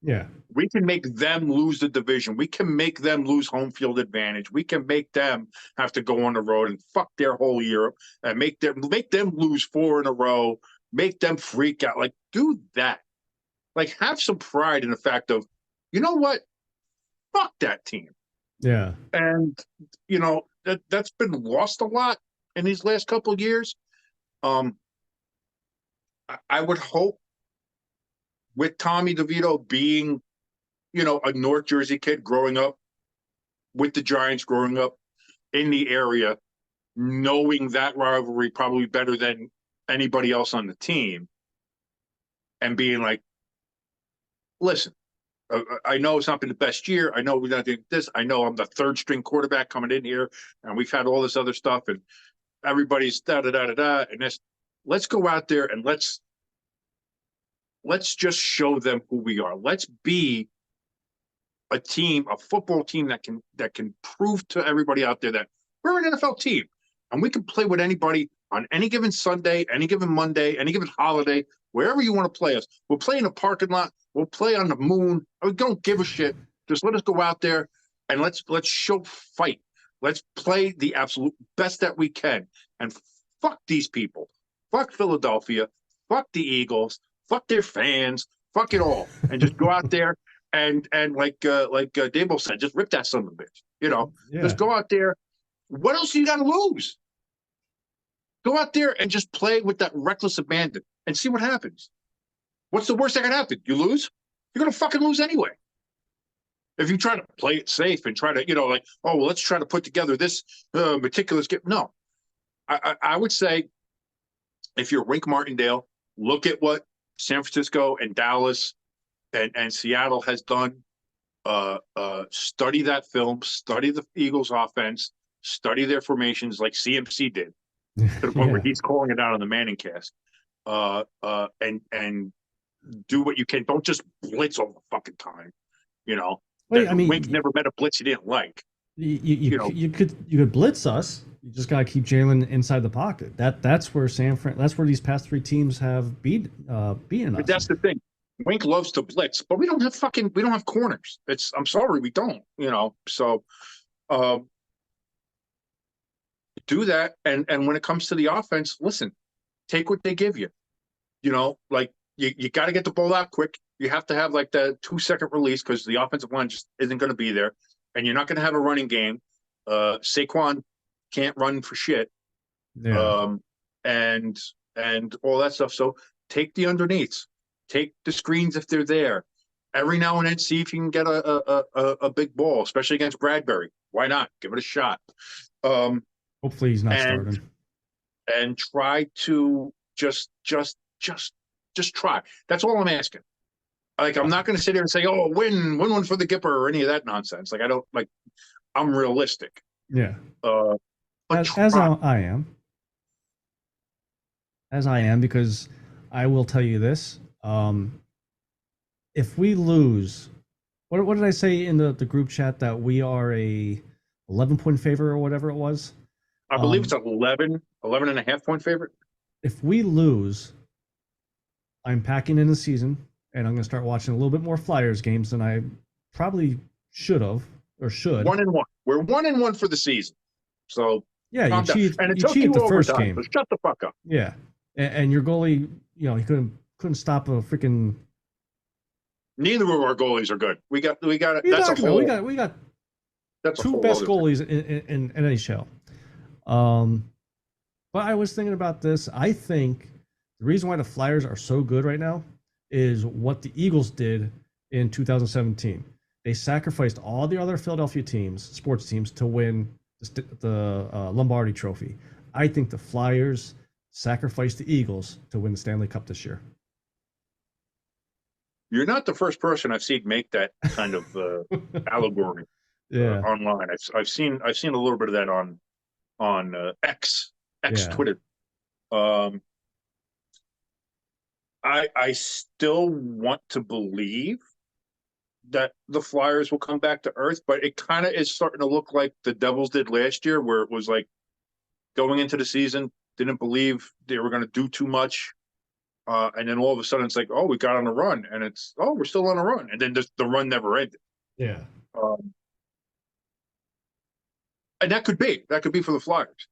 Yeah. We can make them lose the division. We can make them lose home field advantage. We can make them have to go on the road and fuck their whole year and make them lose 4 in a row, make them freak out. Like, do that. Like, have some pride in the fact of, you know what? Fuck that team. Yeah. And, that's been lost a lot in these last couple of years. I would hope with Tommy DeVito being, a North Jersey kid growing up with the Giants, growing up in the area, knowing that rivalry probably better than anybody else on the team, and being like, listen, I know it's not been the best year. I know we're not doing this. I know I'm the 3rd string quarterback coming in here, and we've had all this other stuff, and everybody's da-da-da-da-da, and let's go out there and let's just show them who we are. Let's be a team, a football team that can prove to everybody out there that we're an NFL team and we can play with anybody on any given Sunday, any given Monday, any given holiday, wherever you want to play us. We'll play in a parking lot. We'll play on the moon. We don't give a shit. Just let us go out there and let's show fight. Let's play the absolute best that we can. And fuck these people. Fuck Philadelphia. Fuck the Eagles. Fuck their fans. Fuck it all. And just go out there and like Dabo said, just rip that son of a bitch. Yeah. Just go out there. What else do you got to lose? Go out there and just play with that reckless abandon and see what happens. What's the worst that can happen? You lose? You're going to fucking lose anyway. If you try to play it safe and try to, let's try to put together this meticulous game. No. I would say if you're Wink Martindale, look at what San Francisco and Dallas and Seattle has done. Study that film, study the Eagles offense, study their formations like CMC did to the point where he's calling it out on the Manning cast. And do what you can. Don't just blitz all the fucking time. Wait, Wink never met a blitz he didn't like. You could blitz us. You just gotta keep Jalen inside the pocket. That's where that's where these past 3 teams have beaten us. But that's the thing. Wink loves to blitz, but we don't have corners. I'm sorry, we don't. So do that. And when it comes to the offense, listen, take what they give you. Like you got to get the ball out quick. You have to have like the 2-second release because the offensive line just isn't going to be there, and you're not going to have a running game. Saquon can't run for shit. Yeah. And all that stuff. So take the underneaths, take the screens if they're there. Every now and then, see if you can get a big ball, especially against Bradbury. Why not? Give it a shot. Hopefully he's not starting. And try to just try. That's all I'm asking. Like, I'm not going to sit here and say, "Oh, win one for the Gipper" or any of that nonsense. Like, I don't like. I'm realistic. Yeah. As I am, because I will tell you this: if we lose, what did I say in the group chat that we are a 11-point favorite or whatever it was? I believe it's 11 and a half point favorite. If we lose, I'm packing in the season, and I'm going to start watching a little bit more Flyers games than I probably should have or should. 1-1. We're 1-1 for the season. So Yeah, calm down. And it you took you cheated the first overtime, game. so shut the fuck up. Yeah, and your goalie, he couldn't stop a freaking. Neither of our goalies are good. We got What are you that's a talking about? whole. We got That's a two whole best other thing. goalies in NHL. But I was thinking about this. I think the reason why the Flyers are so good right now is what the Eagles did in 2017. They sacrificed all the other Philadelphia teams, sports teams, to win the Lombardi Trophy. I think the Flyers sacrificed the Eagles to win the Stanley Cup this year. You're not the first person I've seen make that kind of allegory Yeah, online. I've seen a little bit of that on X Yeah. Twitter. I still want to believe that the Flyers will come back to earth, but it kind of is starting to look like the Devils did last year, where it was like going into the season, didn't believe they were going to do too much. And then all of a sudden it's like, oh, we got on a run, and it's, oh, we're still on a run. And then the run never ended. yeah. And that could be for the Flyers.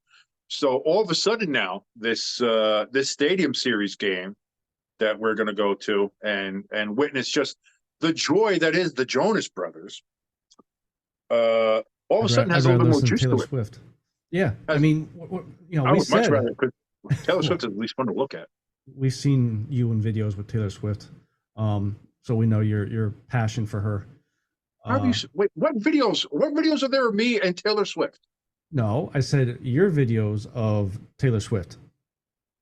So all of a sudden now, this Stadium Series game that we're going to go to and witness just the joy that is the Jonas Brothers. All of a sudden has a little bit more juice to it. Swift. Yeah, I mean, we I would said much rather, because Taylor Swift is at least fun to look at. we've seen you in videos with Taylor Swift, so we know your passion for her. Wait, what videos are there of me and Taylor Swift? No, I said your videos of Taylor Swift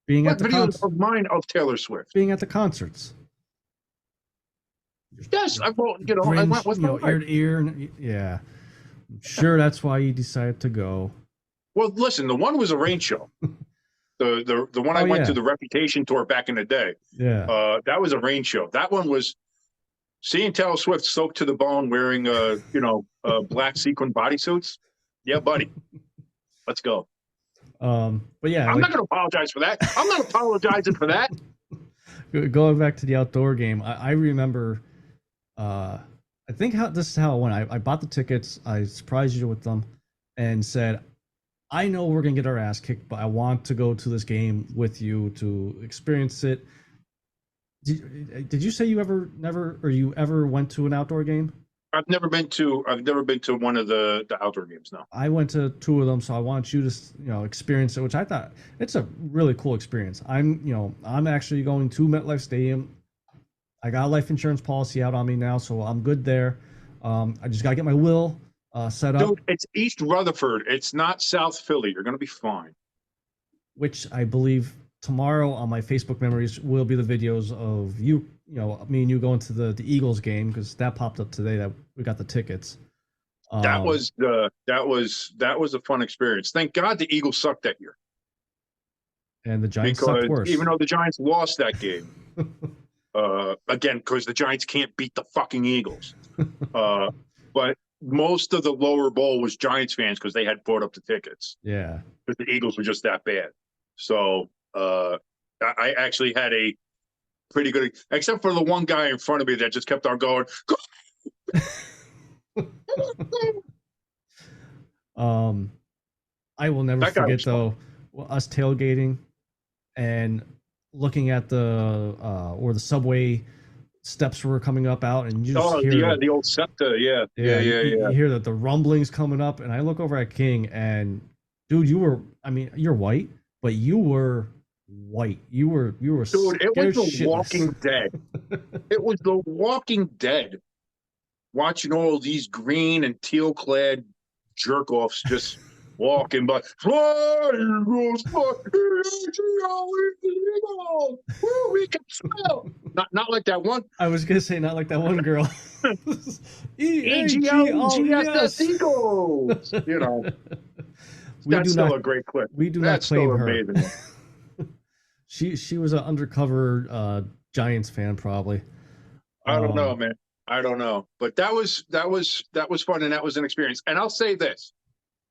being What at the videos of mine of Taylor Swift? being at the concerts. Yes, I went with my wife. ear to ear, and yeah, I'm sure that's why you decided to go. Well, listen, the one was a rain show. The one I went to, the Reputation tour back in the day. Yeah, that was a rain show. That one was seeing Taylor Swift soaked to the bone, wearing black sequin bodysuits. Yeah, buddy, let's go. but yeah, I'm not going to apologize for that. I'm not apologizing for that. Going back to the outdoor game, I remember. I think this is how it went. I bought the tickets. I surprised you with them, and said, "I know we're gonna get our ass kicked, but I want to go to this game with you to experience it." Did you say you ever went to an outdoor game? I've never been to one of the outdoor games. No, I went to two of them, so I want you to experience it, which I thought it's a really cool experience. I'm actually going to MetLife Stadium. I got a life insurance policy out on me now, so I'm good there. I just gotta get my will set up. Dude, it's East Rutherford. It's not South Philly. You're gonna be fine. Which I believe tomorrow on my Facebook memories will be the videos of you, me and you going to the Eagles game, because that popped up today that we got the tickets. That was a fun experience. Thank God the Eagles sucked that year. And the Giants sucked worse. Even though the Giants lost that game, again, because the Giants can't beat the fucking Eagles. But most of the lower bowl was Giants fans because they had bought up the tickets. Yeah. Because the Eagles were just that bad. So I actually had a pretty good, except for the one guy in front of me that just kept on going. I will never forget though us tailgating and looking at where the subway steps were coming up out, and you just hear the old SEPTA, yeah. You hear that the rumblings coming up, and I look over at King, and dude, you're white, but you were white. You were dude. It was The Walking Dead. It was The Walking Dead. Watching all these green and teal clad jerk offs just walking by. Fly, Eagles, fly, Eagles. Woo, we can smell. Not like that one. I was gonna say not like that one girl. EGLGSS Eagles. That's still a great clip. We do not claim her. She was an undercover Giants fan, probably. I don't know, man. I don't know, but that was fun, and that was an experience. And I'll say this: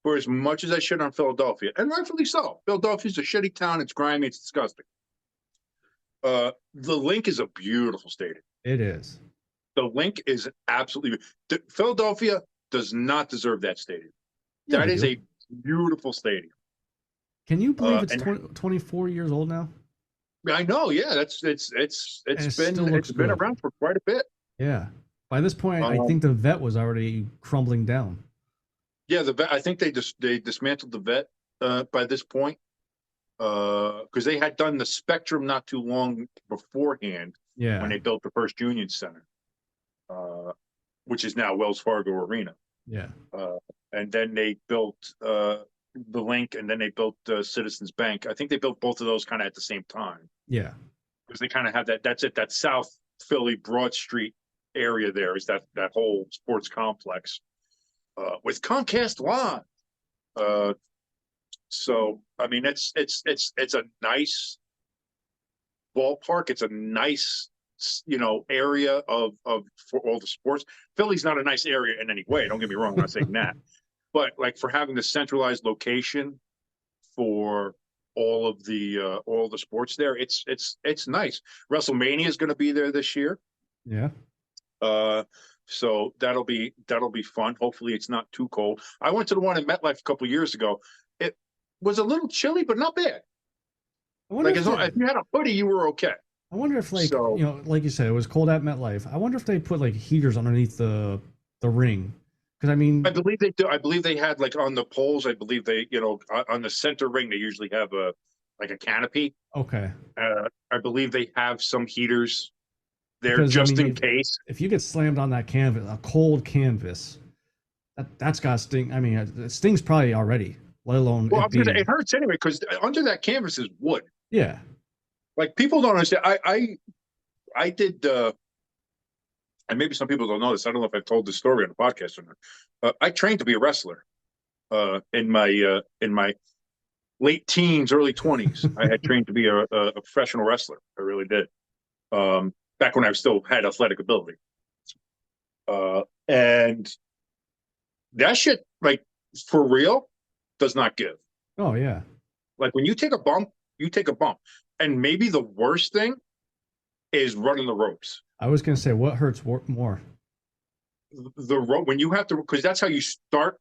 for as much as I shit on Philadelphia, and rightfully so, Philadelphia's a shitty town. It's grimy. It's disgusting. The Link is a beautiful stadium. It is. The link is absolutely. Philadelphia does not deserve that stadium. Yeah, That we is do. a beautiful stadium. Can you believe it's And 24 years old now? I know, yeah, And it still it's looks been good. around for quite a bit. Yeah. By this point, I Um, think the vet was already crumbling down. yeah, the vet. I think they dismantled the vet by this point because they had done the Spectrum not too long beforehand when Yeah. they built the first Union Center, uh, which is now Wells Fargo Arena. Yeah. Uh, and then they built the Link, and then they built Citizens Bank. I think they built both of those kind of at the same time Yeah. because they kind of have that. That's it. That South Philly Broad Street area there is that whole sports complex with Comcast Live. Uh, so I mean, it's a nice ballpark. It's a nice area of for all the sports. Philly's not a nice area in any way. Don't get me wrong. I'm not saying that. But like for having the centralized location for all the sports there, it's nice. WrestleMania is going to be there this year, Yeah. so that'll be fun. Hopefully, it's not too cold. I went to the one in MetLife a couple years ago. It was a little chilly, but not bad. I wonder Like if if you had a hoodie, you were okay. I wonder if like So like you said, it was cold at MetLife. I wonder if they put like heaters underneath the ring. Because I mean, I believe they do. I believe they had like on the poles. I believe they, on the center ring, they usually have a like a canopy. okay. I believe they have some heaters there Because I just mean, in case. if you get slammed on that canvas, a cold canvas, that's got to sting. I mean, it stings probably already, let alone Well, it being. it hurts anyway because under that canvas is wood. Yeah. Like people don't understand. I did, and maybe some people don't know this. I don't know if I've told this story on the podcast or not. I trained to be a wrestler in my late teens, early 20s. I had trained to be a professional wrestler. I really did. Back when I still had athletic ability. And that shit, like for real, does not give. Oh yeah. Like when you take a bump, you take a bump. And maybe the worst thing is running the ropes. I was gonna say, what hurts more? The rope when you have to, because that's how you start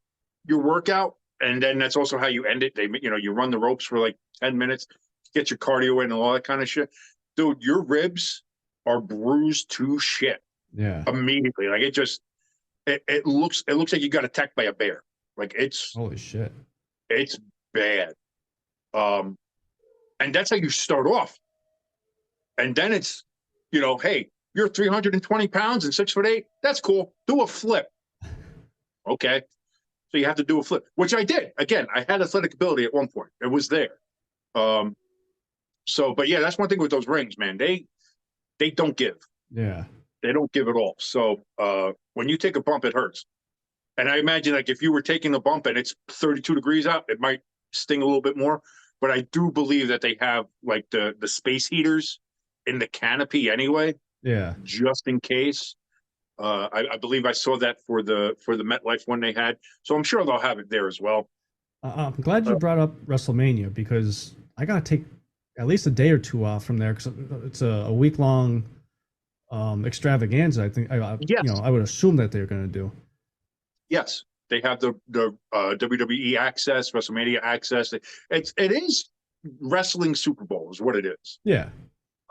your workout, and then that's also how you end it. You run the ropes for like 10 minutes, get your cardio in and all that kind of shit. Dude, your ribs are bruised to shit Yeah. immediately. Like it looks like you got attacked by a bear. Like Holy shit. it's bad. And that's how you start off. And then it's, hey, you're 320 pounds and 6'8". That's cool. Do a flip. Okay. So you have to do a flip, which I did. Again, I had athletic ability at one point. It was there. But yeah, that's one thing with those rings, man. They don't give. Yeah. They don't give at all. So when you take a bump, it hurts. And I imagine like if you were taking a bump and it's 32 degrees out, it might sting a little bit more. But I do believe that they have like the space heaters in the canopy anyway. Yeah. Just in case. I believe I saw that for the MetLife one they had, so I'm sure they'll have it there as well. I'm glad you brought up WrestleMania because I gotta take at least a day or two off from there because it's a week long extravaganza. I think Yes. I would assume that they're gonna do. Yes, they have the WWE access, WrestleMania access. It is wrestling Super Bowl is what it is. Yeah.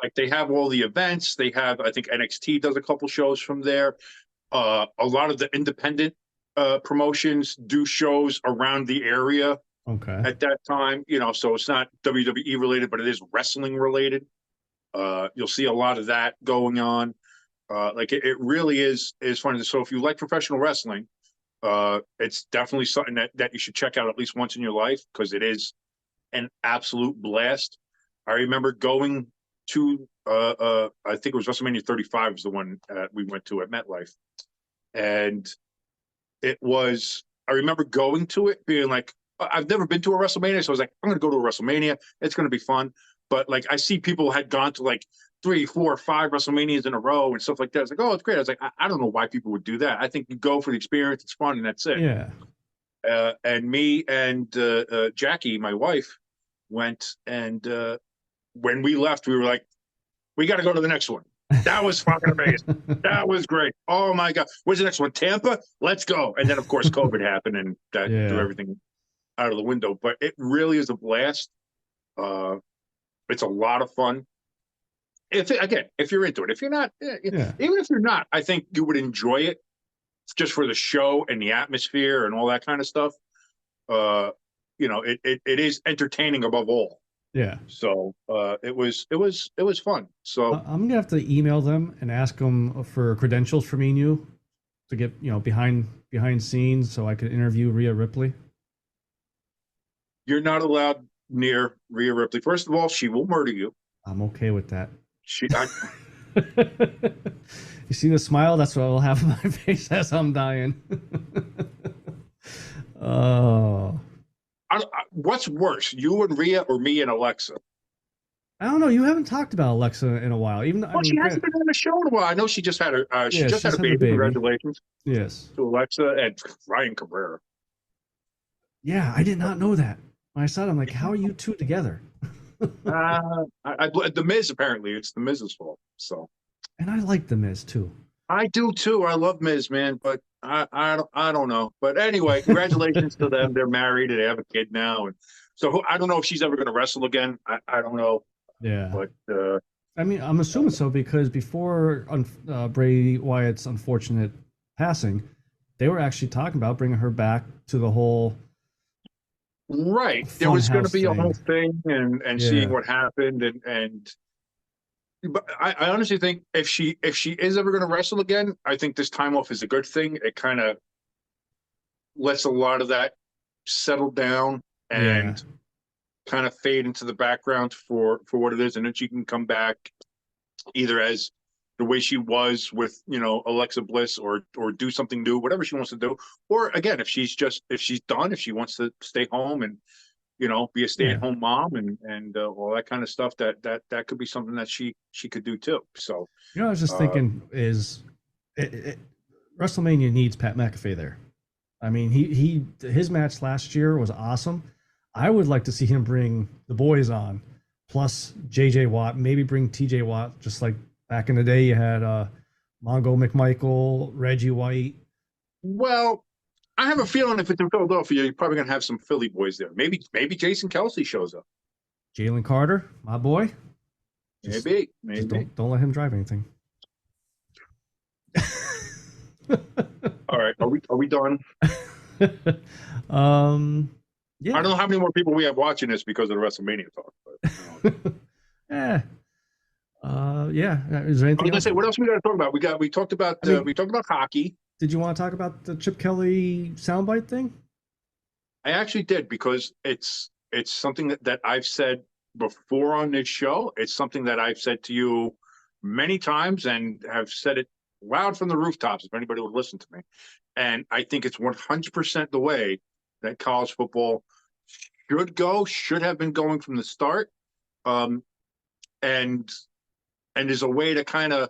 Like they have all the events. They have, I think NXT does a couple shows from there. A lot of the independent promotions do shows around the area Okay. at that time. So it's not WWE related, but it is wrestling related. You'll see a lot of that going on. It really is funny. So if you like professional wrestling, it's definitely something that you should check out at least once in your life because it is an absolute blast. I remember going to I think it was WrestleMania 35 was the one we went to at MetLife, and I remember going to it being like, I've never been to a WrestleMania, so I was like, I'm going to go to a WrestleMania. It's going to be fun. But like I see people had gone to like 3, 4, 5 WrestleManias in a row and stuff like that. It's like, oh, it's great. I was like, I don't know why people would do that. I think you go for the experience. It's fun, and that's it. Yeah. And me and Jackie, my wife, went, and when we left, we were like, we got to go to the next one. That was fucking amazing. That was great. Oh my god. Where's the next one? Tampa? Let's go. And then of course COVID happened and that threw Yeah. everything out of the window. But it really is a blast. It's a lot of fun. If you're into it. If you're not, Yeah. even if you're not, I think you would enjoy it just for the show and the atmosphere and all that kind of stuff. It is entertaining above all. Yeah. So it was fun. So I'm gonna have to email them and ask them for credentials for me and you to get behind scenes so I could interview Rhea Ripley. you're not allowed near Rhea Ripley. First of all, she will murder you. I'm okay with that. You see the smile? That's what I'll have on my face as I'm dying. Oh. What's worse, you and Rhea or me and Alexa? I don't know. You haven't talked about Alexa in a while. Even Well, she hasn't been on the show in a while. I know she just had a she's had a baby. Congratulations Yes. to Alexa and Ryan Cabrera. Yeah, I did not know that. When I saw it, I'm like, how are you two together? The Miz, apparently it's the Miz's fault. So, And I like the Miz too. I do too. I love Miz, man, but I don't know. But anyway, congratulations to them. They're married and they have a kid now, and so I don't know if she's ever going to wrestle again. I don't know. Yeah. But I mean, I'm assuming so because before Bray Wyatt's unfortunate passing, they were actually talking about bringing her back to the whole. right, there was going to be a whole thing and Yeah. seeing what happened but I honestly think if she is ever going to wrestle again, I think this time off is a good thing. It kind of lets a lot of that settle down and kind of fade into the background for what it is, and then she can come back either as the way she was with Alexa Bliss or do something new, whatever she wants to do, or again if she's done, if she wants to stay home and be a stay-at-home mom and all that kind of stuff, that could be something that she could do too. So I was just thinking is WrestleMania needs Pat McAfee there. I mean, his match last year was awesome. I would like to see him bring the boys on, plus JJ Watt, maybe bring TJ Watt, just like back in the day you had Mongo McMichael, Reggie White. Well, I have a feeling if it's in Philadelphia, you're probably going to have some Philly boys there. Maybe Jason Kelsey shows up. Jalen Carter, my boy. Maybe. Just don't let him drive anything. All right, are we done? Yeah. I don't know how many more people we have watching this because of the WrestleMania talk. But, yeah. Is there anything? I was going to say, what else we got to talk about? We talked about hockey. Did you want to talk about the Chip Kelly soundbite thing? I actually did because it's something that I've said before on this show. It's something that I've said to you many times and have said it loud from the rooftops if anybody would listen to me. And I think it's 100% the way that college football should have been going from the start. And there's a way to kind of,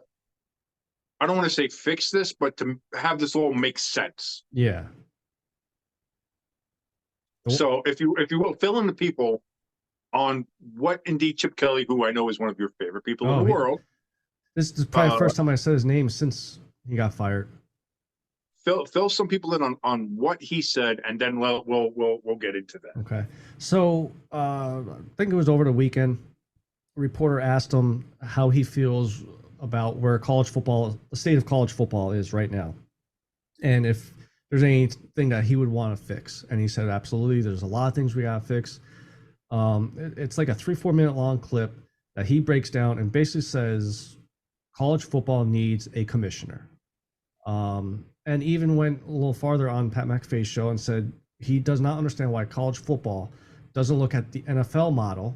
I don't want to say fix this, but to have this all make sense. Yeah. So if you will, fill in the people on what indeed Chip Kelly, who I know is one of your favorite people in the world. This is probably the first time I said his name since he got fired. Fill some people in on what he said, and then we'll get into that. Okay. So I think it was over the weekend. A reporter asked him how he feels about where the state of college football is right now, and if there's anything that he would want to fix. And he said, absolutely, there's a lot of things we got to fix. It's like a 3-4 minute long clip that he breaks down and basically says college football needs a commissioner. And even went a little farther on Pat McAfee's show and said he does not understand why college football doesn't look at the NFL model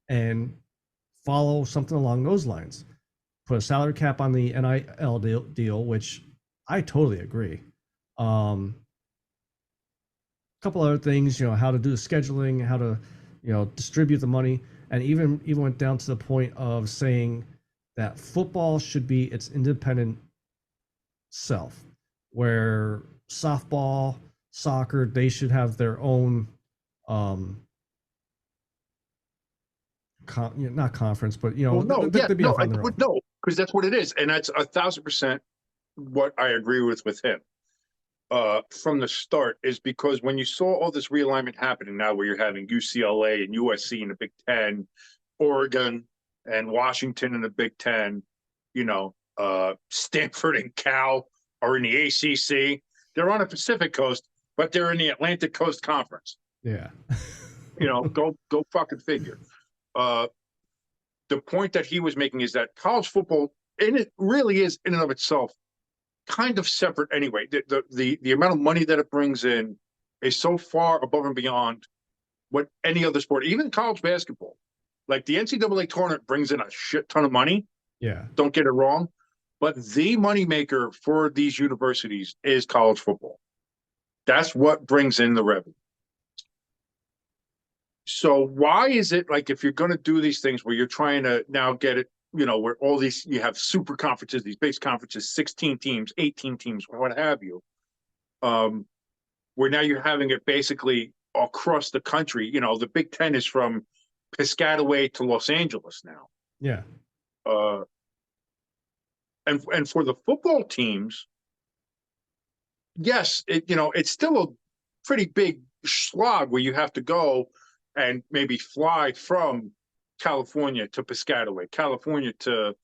and follow something along those lines. Put a salary cap on the NIL deal, which I totally agree. A couple other things, how to do the scheduling, how to, distribute the money, and even went down to the point of saying that football should be its independent self, where softball, soccer, they should have their own, not conference, but no, because that's what it is, and that's 1,000% what I agree with him. From the start is because when you saw all this realignment happening now, where you're having UCLA and USC in the Big Ten, Oregon and Washington in the Big Ten, Stanford and Cal are in the ACC. They're on the Pacific Coast, but they're in the Atlantic Coast Conference. Yeah. Go fucking figure. The point that he was making is that college football, and it really is in and of itself, kind of separate anyway. The amount of money that it brings in is so far above and beyond what any other sport, even college basketball. Like the NCAA tournament brings in a shit ton of money. Yeah. Don't get it wrong. But the moneymaker for these universities is college football. That's what brings in the revenue. So why is it like, if you're going to do these things where you're trying to now get it, where all these, you have super conferences, these base conferences, 16 teams, 18 teams, what have you, where now you're having it basically across the country. The Big Ten is from Piscataway to Los Angeles now. Yeah. And for the football teams, yes, it's still a pretty big slog where you have to go and maybe fly from California to Piscataway, California to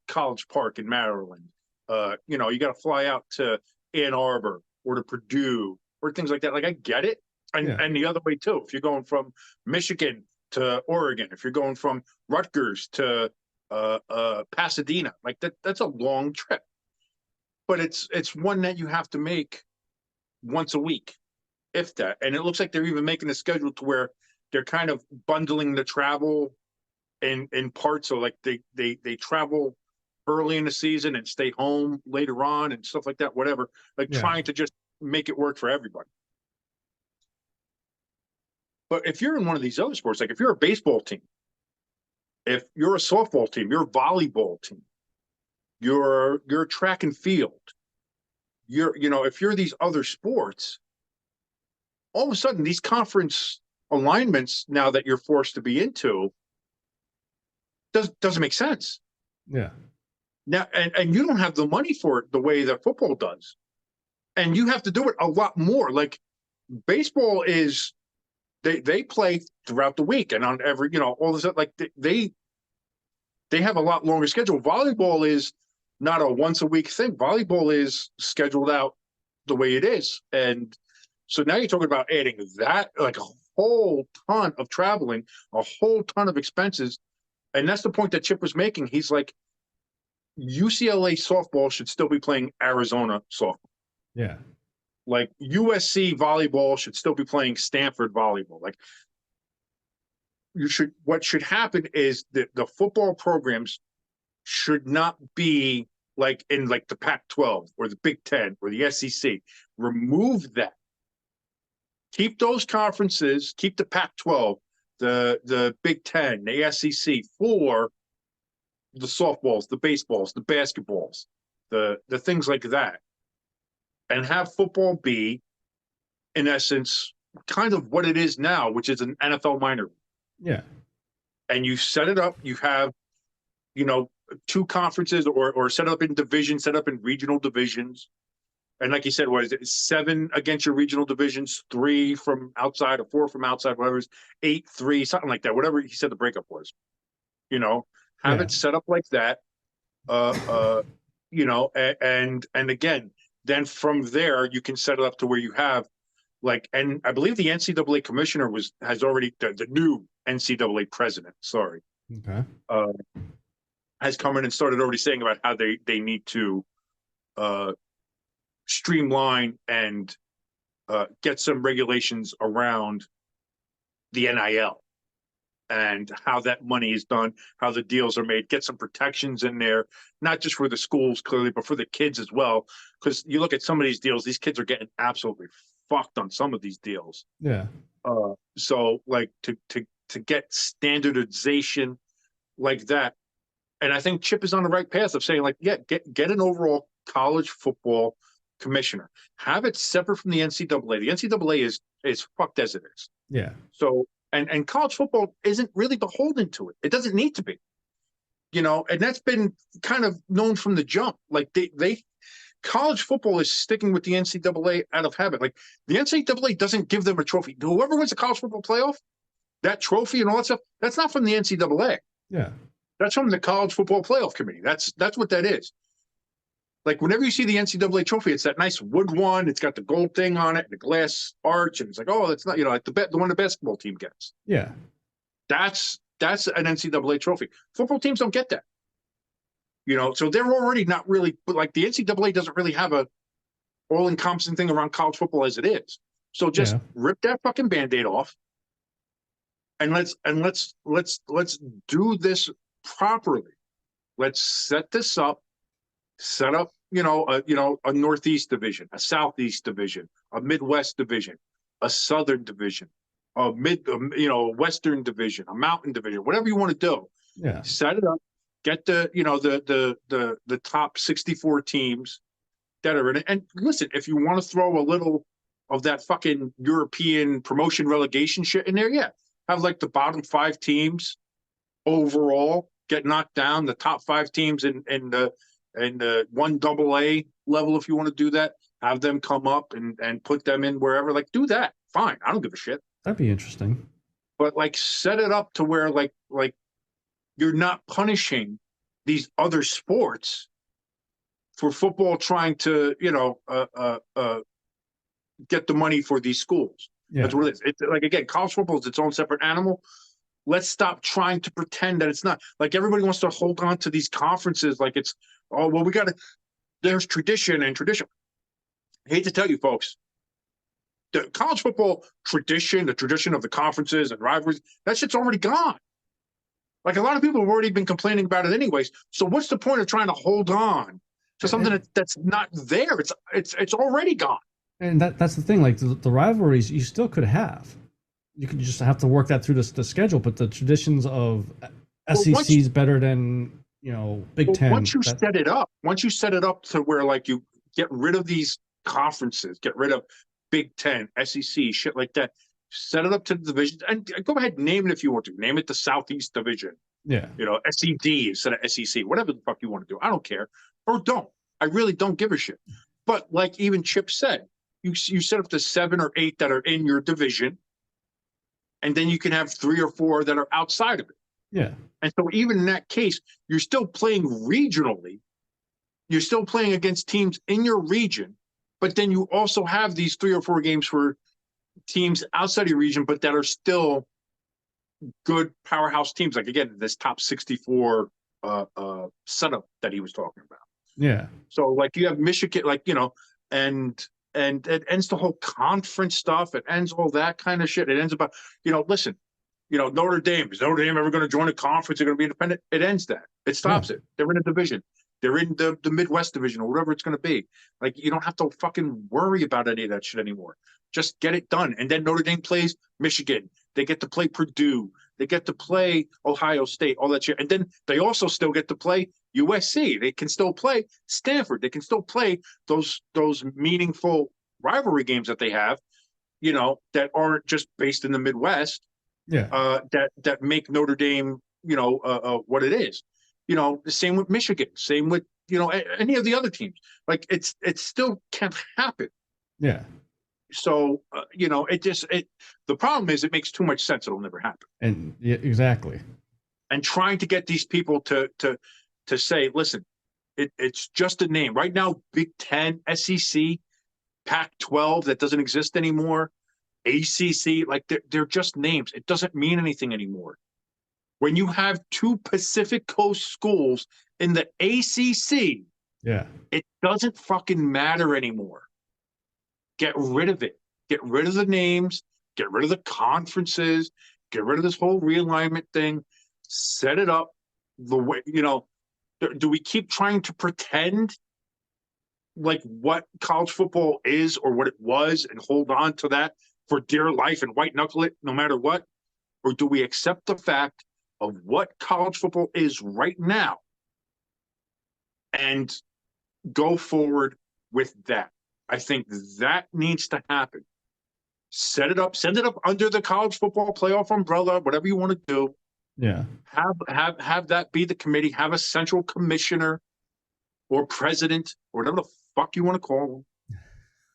College Park in Maryland. You got to fly out to Ann Arbor or to Purdue or things like that. Like, I get it. And the other way too. If you're going from Michigan to Oregon, if you're going from Rutgers to Pasadena, like that's a long trip. But it's one that you have to make once a week, if that. And it looks like they're even making a schedule to where they're kind of bundling the travel in parts. So like they travel early in the season and stay home later on and stuff like that, whatever, trying to just make it work for everybody. But if you're in one of these other sports, like if you're a baseball team, if you're a softball team, you're a volleyball team, you're track and field, if you're these other sports, all of a sudden these conference alignments now that you're forced to be into doesn't make sense. Yeah. Now, and you don't have the money for it the way that football does. And you have to do it a lot more. Like baseball is, they play throughout the week and on every, all this, like they have a lot longer schedule. Volleyball is not a once a week thing. Volleyball is scheduled out the way it is. And so now you're talking about adding that, like a whole ton of traveling, a whole ton of expenses. And that's the point that Chip was making. He's like, UCLA softball should still be playing Arizona softball. Yeah. Like USC volleyball should still be playing Stanford volleyball. Like what should happen is that the football programs should not be like in like the Pac-12 or the Big Ten or the SEC. Remove that. Keep those conferences, keep the Pac-12, the Big Ten, the SEC for the softballs, the baseballs, the basketballs, the things like that. And have football be, in essence, kind of what it is now, which is an NFL minor league. Yeah. And you set it up, you have, two conferences or set it up in divisions, set up in regional divisions. And like you said, what is it? 7 against your regional divisions, 3 from outside or 4 from outside, whatever it is, 8-3, something like that. Whatever he said the breakup was, have it set up like that. And again, then from there you can set it up to where you have and I believe the NCAA commissioner has already the new NCAA president, sorry, Okay. has come in and started already saying about how they need to streamline and get some regulations around the NIL and how that money is done, how the deals are made, get some protections in there, not just for the schools clearly, but for the kids as well. Because you look at some of these deals, these kids are getting absolutely fucked on some of these deals. Yeah. So like to get standardization like that. And I think Chip is on the right path of saying get an overall college football commissioner, have it separate from the NCAA. The NCAA is fucked as it is. Yeah. So, and college football isn't really beholden to it. It doesn't need to be. and that's been kind of known from the jump. Like they college football is sticking with the NCAA out of habit. Like the NCAA doesn't give them a trophy. Whoever wins the college football playoff, that trophy and all that stuff, that's not from the NCAA. Yeah. That's from the college football playoff committee. That's what that is. Like whenever you see the NCAA trophy, it's that nice wood one. It's got the gold thing on it, the glass arch, and it's like, oh, that's not, like the one the basketball team gets. Yeah. That's an NCAA trophy. Football teams don't get that. So they're already not really, but like the NCAA doesn't really have a all-encompassing thing around college football as it is. So just rip that fucking Band-Aid off, and let's do this properly. Let's set this up. Set up, a Northeast division, a Southeast division, a Midwest division, a Southern division, a Western division, a Mountain division, whatever you want to do. Yeah. Set it up. Get the top 64 teams that are in it. And listen, if you want to throw a little of that fucking European promotion relegation shit in there, have like the bottom 5 teams overall get knocked down. The top 5 teams in the 1AA level, if you want to do that, have them come up and put them in wherever. Like, do that. Fine. I don't give a shit. That'd be interesting. But like, set it up to where like you're not punishing these other sports for football trying to, get the money for these schools. Yeah. That's what it is. It's like, again, college football is its own separate animal. Let's stop trying to pretend that it's not. Like everybody wants to hold on to these conferences like it's, oh, well, there's tradition and tradition. I hate to tell you, folks, the college football tradition, the tradition of the conferences and rivalries, that shit's already gone. Like a lot of people have already been complaining about it anyways. So what's the point of trying to hold on to something that's not there? It's already gone. And that's the thing. Like the rivalries, you still could have. You could just have to work that through the schedule. But the traditions of SEC's better than Big Ten. Once you set it up to where like you get rid of these conferences, get rid of Big Ten, SEC, shit like that. Set it up to the divisions and go ahead and name it if you want to. Name it the Southeast Division. Yeah. SED instead of SEC, whatever the fuck you want to do. I don't care. Or don't. I really don't give a shit. But like even Chip said, you set up the 7 or 8 that are in your division, and then you can have 3 or 4 that are outside of it. Yeah. And so even in that case, you're still playing regionally. You're still playing against teams in your region, but then you also have these 3 or 4 games for teams outside of your region, but that are still good powerhouse teams. Like again, this top 64 setup that he was talking about. Yeah. So like you have Michigan, like, and it ends the whole conference stuff. It ends all that kind of shit. It ends about, listen, Notre Dame, is Notre Dame ever going to join a conference? They're going to be independent. It ends that. It stops it. They're in a division. They're in the Midwest division or whatever it's going to be. Like, you don't have to fucking worry about any of that shit anymore. Just get it done. And then Notre Dame plays Michigan. They get to play Purdue. They get to play Ohio State, all that shit. And then they also still get to play USC. They can still play Stanford. They can still play those meaningful rivalry games that they have, that aren't just based in the Midwest. Yeah. That make Notre Dame, what it is. The same with Michigan. Same with, any of the other teams. Like it still can't happen. Yeah. So, the problem is it makes too much sense. It'll never happen. And yeah, exactly. And trying to get these people to say, listen, it's just a name right now. Big Ten, SEC, Pac-12 that doesn't exist anymore, ACC, like they're just names. It doesn't mean anything anymore. When you have 2 Pacific Coast schools in the ACC, it doesn't fucking matter anymore. Get rid of it. Get rid of the names. Get rid of the conferences. Get rid of this whole realignment thing. Set it up the way, do we keep trying to pretend like what college football is or what it was and hold on to that for dear life and white knuckle it no matter what? Or do we accept the fact of what college football is right now and go forward with that? I think that needs to happen. Set it up, send it up under the college football playoff umbrella, whatever you want to do. Yeah. Have that be the committee. Have a central commissioner or president or whatever the fuck you want to call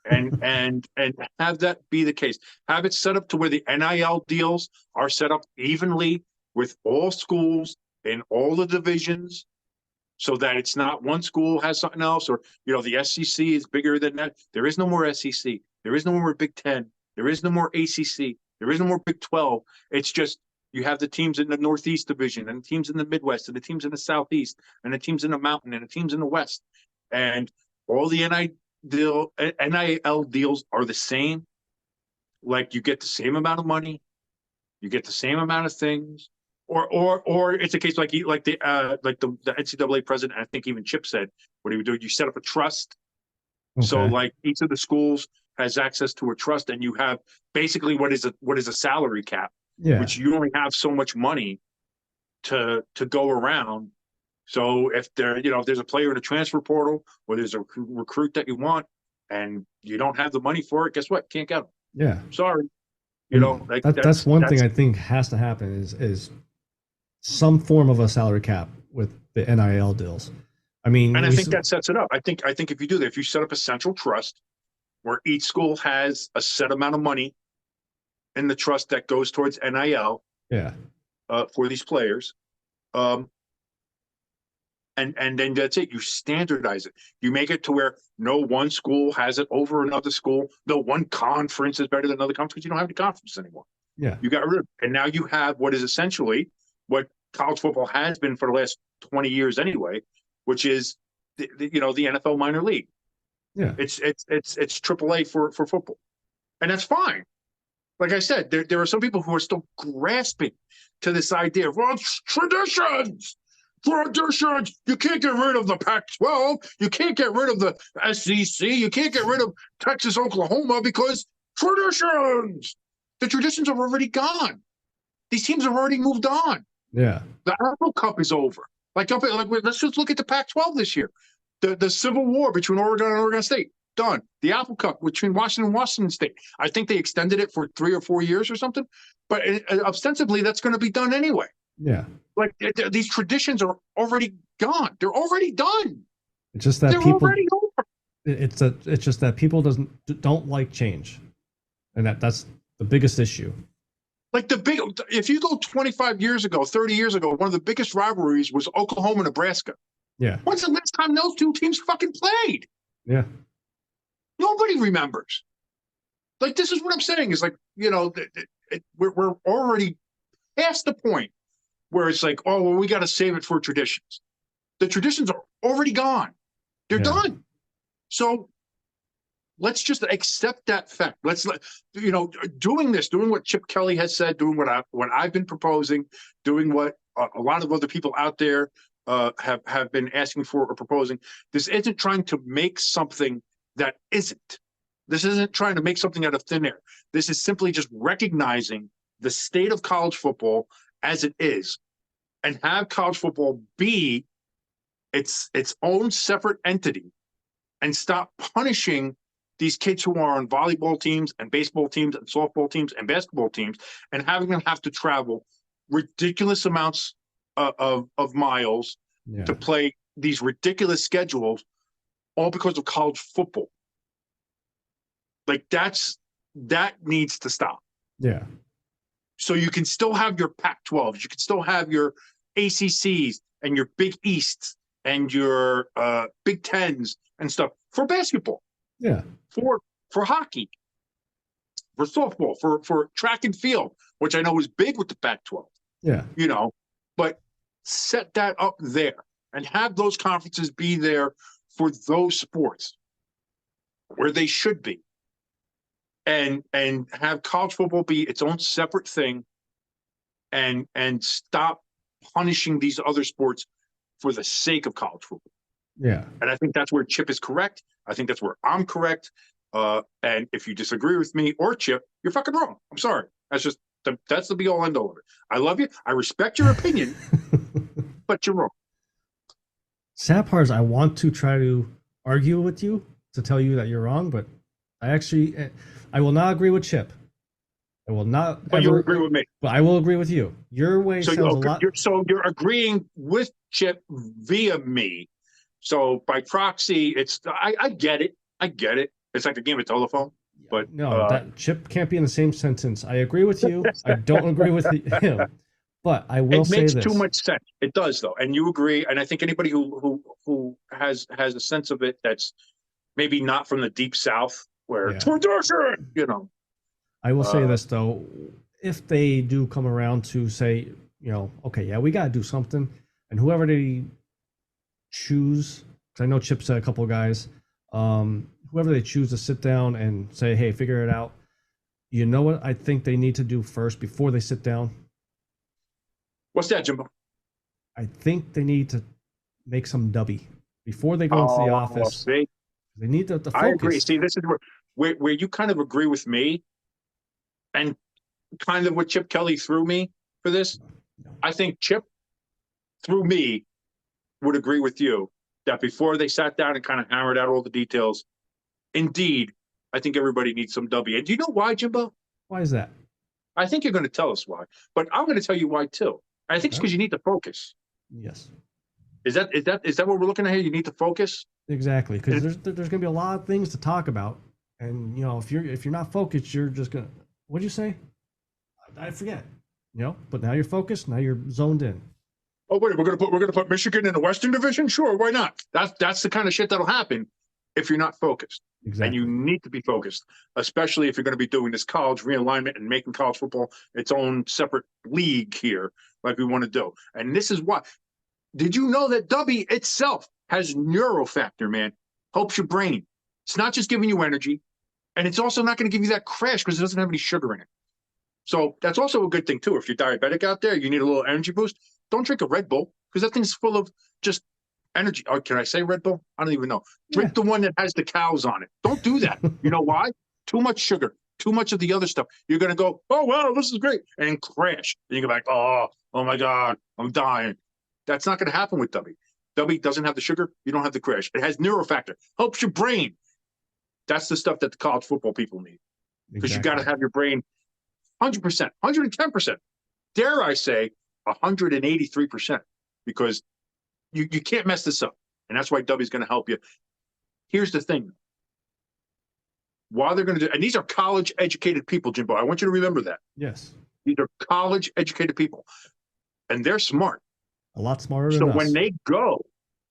them, and have that be the case. Have it set up to where the NIL deals are set up evenly with all schools in all the divisions, so that it's not one school has something else, or the SEC is bigger than that. There is no more SEC. There is no more Big Ten. There is no more ACC. There is no more Big 12. It's just you have the teams in the Northeast division, and the teams in the Midwest, and the teams in the Southeast, and the teams in the Mountain, and the teams in the West, and all the NIL deals are the same. Like, you get the same amount of money, you get the same amount of things, or it's a case like the NCAA president. I think even Chip said what he would do. You set up a trust, so Okay. like each of the schools has access to a trust, and you have basically what is a salary cap, Yeah. which you only have so much money to go around. So if if there's a player in a transfer portal, or there's a recruit that you want, and you don't have the money for it, guess what? Can't get them. Yeah. Sorry. And that's one thing I think has to happen is some form of a salary cap with the NIL deals. I mean, And I think that sets it up. I think if you do that, if you set up a central trust where each school has a set amount of money in the trust that goes towards NIL, yeah, for these players, and then that's it. You standardize it. You make it to where no one school has it over another school. No one conference is better than another conference, because you don't have any conference anymore. yeah, You got rid of it. And now you have what is essentially what college football has been for the last 20 years anyway, which is the NFL minor league. yeah, It's AAA for football. And that's fine. Like I said, there are some people who are still grasping to this idea of, well, it's traditions. Traditions. You can't get rid of the Pac-12. You can't get rid of the SEC. You can't get rid of Texas, Oklahoma, because traditions. The traditions are already gone. These teams have already moved on. yeah, The Apple Cup is over. Let's just look at the Pac-12 this year. The Civil War between Oregon and Oregon State, done. The Apple Cup between Washington and Washington State. I think they extended it for 3 or 4 years or something, but ostensibly that's going to be done anyway. yeah. Like, these traditions are already gone. They're already done. It's just that They're people. already over. It's just that people don't like change, and that's the biggest issue. Like, if you go 25 years ago, 30 years ago, one of the biggest rivalries was Oklahoma, Nebraska. Yeah, When's the last time those two teams fucking played? yeah, Nobody remembers. Like, this is what I'm saying is, like, we're already past the point where it's like, oh, well, we got to save it for traditions. The traditions are already gone. They're Yeah. done. So let's just accept that fact. Doing what Chip Kelly has said, doing what I've been proposing, doing what a lot of other people out there have been asking for or proposing. This isn't trying to make something that isn't. This isn't trying to make something out of thin air. This is simply just recognizing the state of college football as it is, and have college football be its own separate entity, and stop punishing these kids who are on volleyball teams and baseball teams and softball teams and basketball teams, and having them have to travel ridiculous amounts of miles yeah, to play these ridiculous schedules, all because of college football. Like, that needs to stop. yeah, So you can still have your Pac-12s, you can still have your ACCs and your Big Easts and your Big Tens and stuff for basketball, yeah, for hockey, for softball, for track and field, which I know is big with the Pac-12. yeah, But set that up there and have those conferences be there for those sports where they should be, and have college football be its own separate thing, and stop punishing these other sports for the sake of college football. yeah. And I think that's where Chip is correct. I think that's where I'm correct. And if you disagree with me or Chip, you're fucking wrong. I'm sorry. That's the be all end all of it. I love you. I respect your opinion, but you're wrong. Sad part is I want to try to argue with you to tell you that you're wrong, but I will not agree with Chip. I will not But ever you'll agree with me. But I will agree with you. Your way So sounds a lot. you're agreeing with Chip via me. So by proxy, I get it. I get it. It's like a game of telephone. But No, that Chip can't be in the same sentence. I agree with you. I don't agree with him. But I will it say makes this. too much sense. It does though, and you agree. And I think anybody who has a sense of it that's maybe not from the deep South, where Yeah. tradition, you know. I will say this though, if they do come around to say, okay, yeah, we got to do something, and whoever they choose, because I know Chip said a couple of guys, whoever they choose to sit down and say, hey, figure it out. You know what I think they need to do first before they sit down? What's that, Jimbo? I think they need to make some Dubby before they go into the office. See? They need to focus. I agree. See, this is where you kind of agree with me, and kind of what Chip Kelly threw me for this. I think Chip, through me, would agree with you that before they sat down and kind of hammered out all the details, indeed, I think everybody needs some W. And do you know why, Jimbo? Why is that? I think you're going to tell us why, but I'm going to tell you why too. I think it's because you need to focus. Yes. Is that what we're looking at here? You need to focus. Exactly, because there's going to be a lot of things to talk about, and if you're not focused, you're just gonna. What'd you say? I forget. But now you're focused. Now you're zoned in. Oh wait, we're gonna put Michigan in the Western Division? Sure, why not? That's the kind of shit that'll happen if you're not focused. Exactly. And you need to be focused, especially if you're going to be doing this college realignment and making college football its own separate league here, like we want to do. And this is why. Did you know that Dubby itself has neurofactor, man? Helps your brain. It's not just giving you energy, and it's also not going to give you that crash because it doesn't have any sugar in it. So that's also a good thing too. If you're diabetic out there, you need a little energy boost. Don't drink a Red Bull because that thing's full of just energy. Or can I say Red Bull? I don't even know. Drink the one that has the cows on it. Don't do that. You know why? Too much sugar, too much of the other stuff. You're going to go, oh, wow, this is great, and crash. And you go back, oh my God, I'm dying. That's not going to happen with Dubby. Dubby doesn't have the sugar. You don't have the crash. It has neurofactor. Helps your brain. That's the stuff that the college football people need. Because you got to have your brain 100%, 110%. Dare I say 183%. Because you can't mess this up. And that's why Dubby's going to help you. Here's the thing. While they're going to do, and these are college-educated people, Jimbo. I want you to remember that. Yes. These are college-educated people. And they're smart. A lot smarter than So us. when they go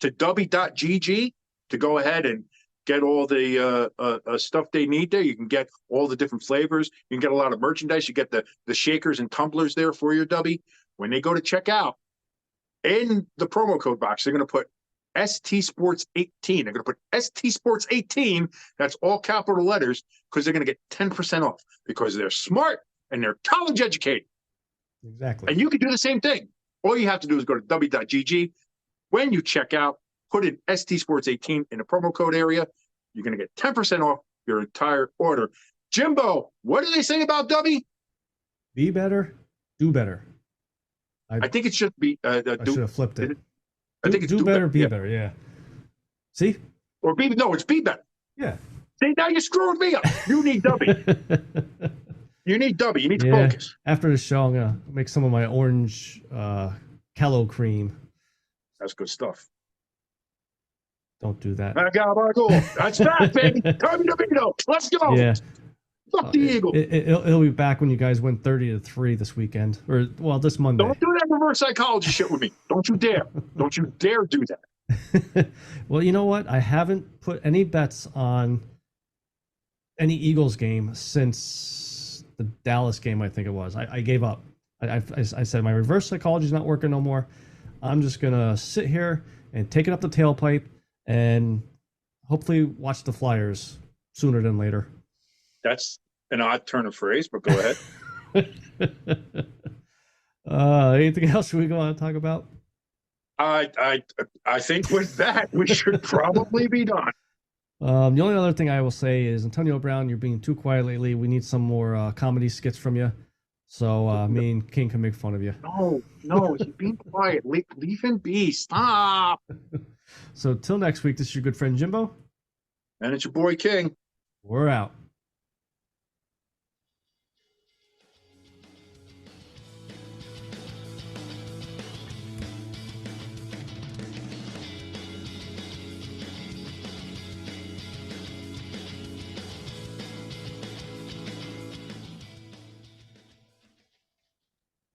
to dubby.gg to go ahead and get all the stuff they need there, you can get all the different flavors. You can get a lot of merchandise. You get the shakers and tumblers there for your Dubby. When they go to check out, in the promo code box, they're going to put ST Sports 18. They're going to put ST Sports 18. That's all capital letters because they're going to get 10% off because they're smart and they're college educated. Exactly. And you can do the same thing. All you have to do is go to w.gg. When you check out, put in ST Sports 18 in the promo code area. You're going to get 10% off your entire order. Jimbo, what do they say about Dubby? Be better, do better. I think it should be. I should have flipped it. I think it's do better, be better. Yeah. See? Or be it's be better. Yeah. See, now you're screwing me up. You need Dubby. You need Dubby. You need to focus. After the show, I'm gonna make some of my orange callow cream. That's good stuff. Don't do that. I got my goal. That's back, baby. Tommy DeVito. Let's go. Yeah. Fuck the Eagles. It'll be back when you guys win 30-3 this weekend, or this Monday. Don't do that reverse psychology shit with me. Don't you dare. Don't you dare do that. Well, you know what? I haven't put any bets on any Eagles game since the Dallas game. I think it was. I gave up. I said my reverse psychology is not working no more. I'm just gonna sit here and take it up the tailpipe and hopefully watch the Flyers sooner than later. That's an odd turn of phrase, but go ahead. Anything else we want to talk about? I think with that we should probably be done. The only other thing I will say is, Antonio Brown, you're being too quiet lately. We need some more comedy skits from you, so me and King can make fun of you. No, he's being quiet. Leave him be. Stop. So till next week, this is your good friend Jimbo. And it's your boy King. We're out.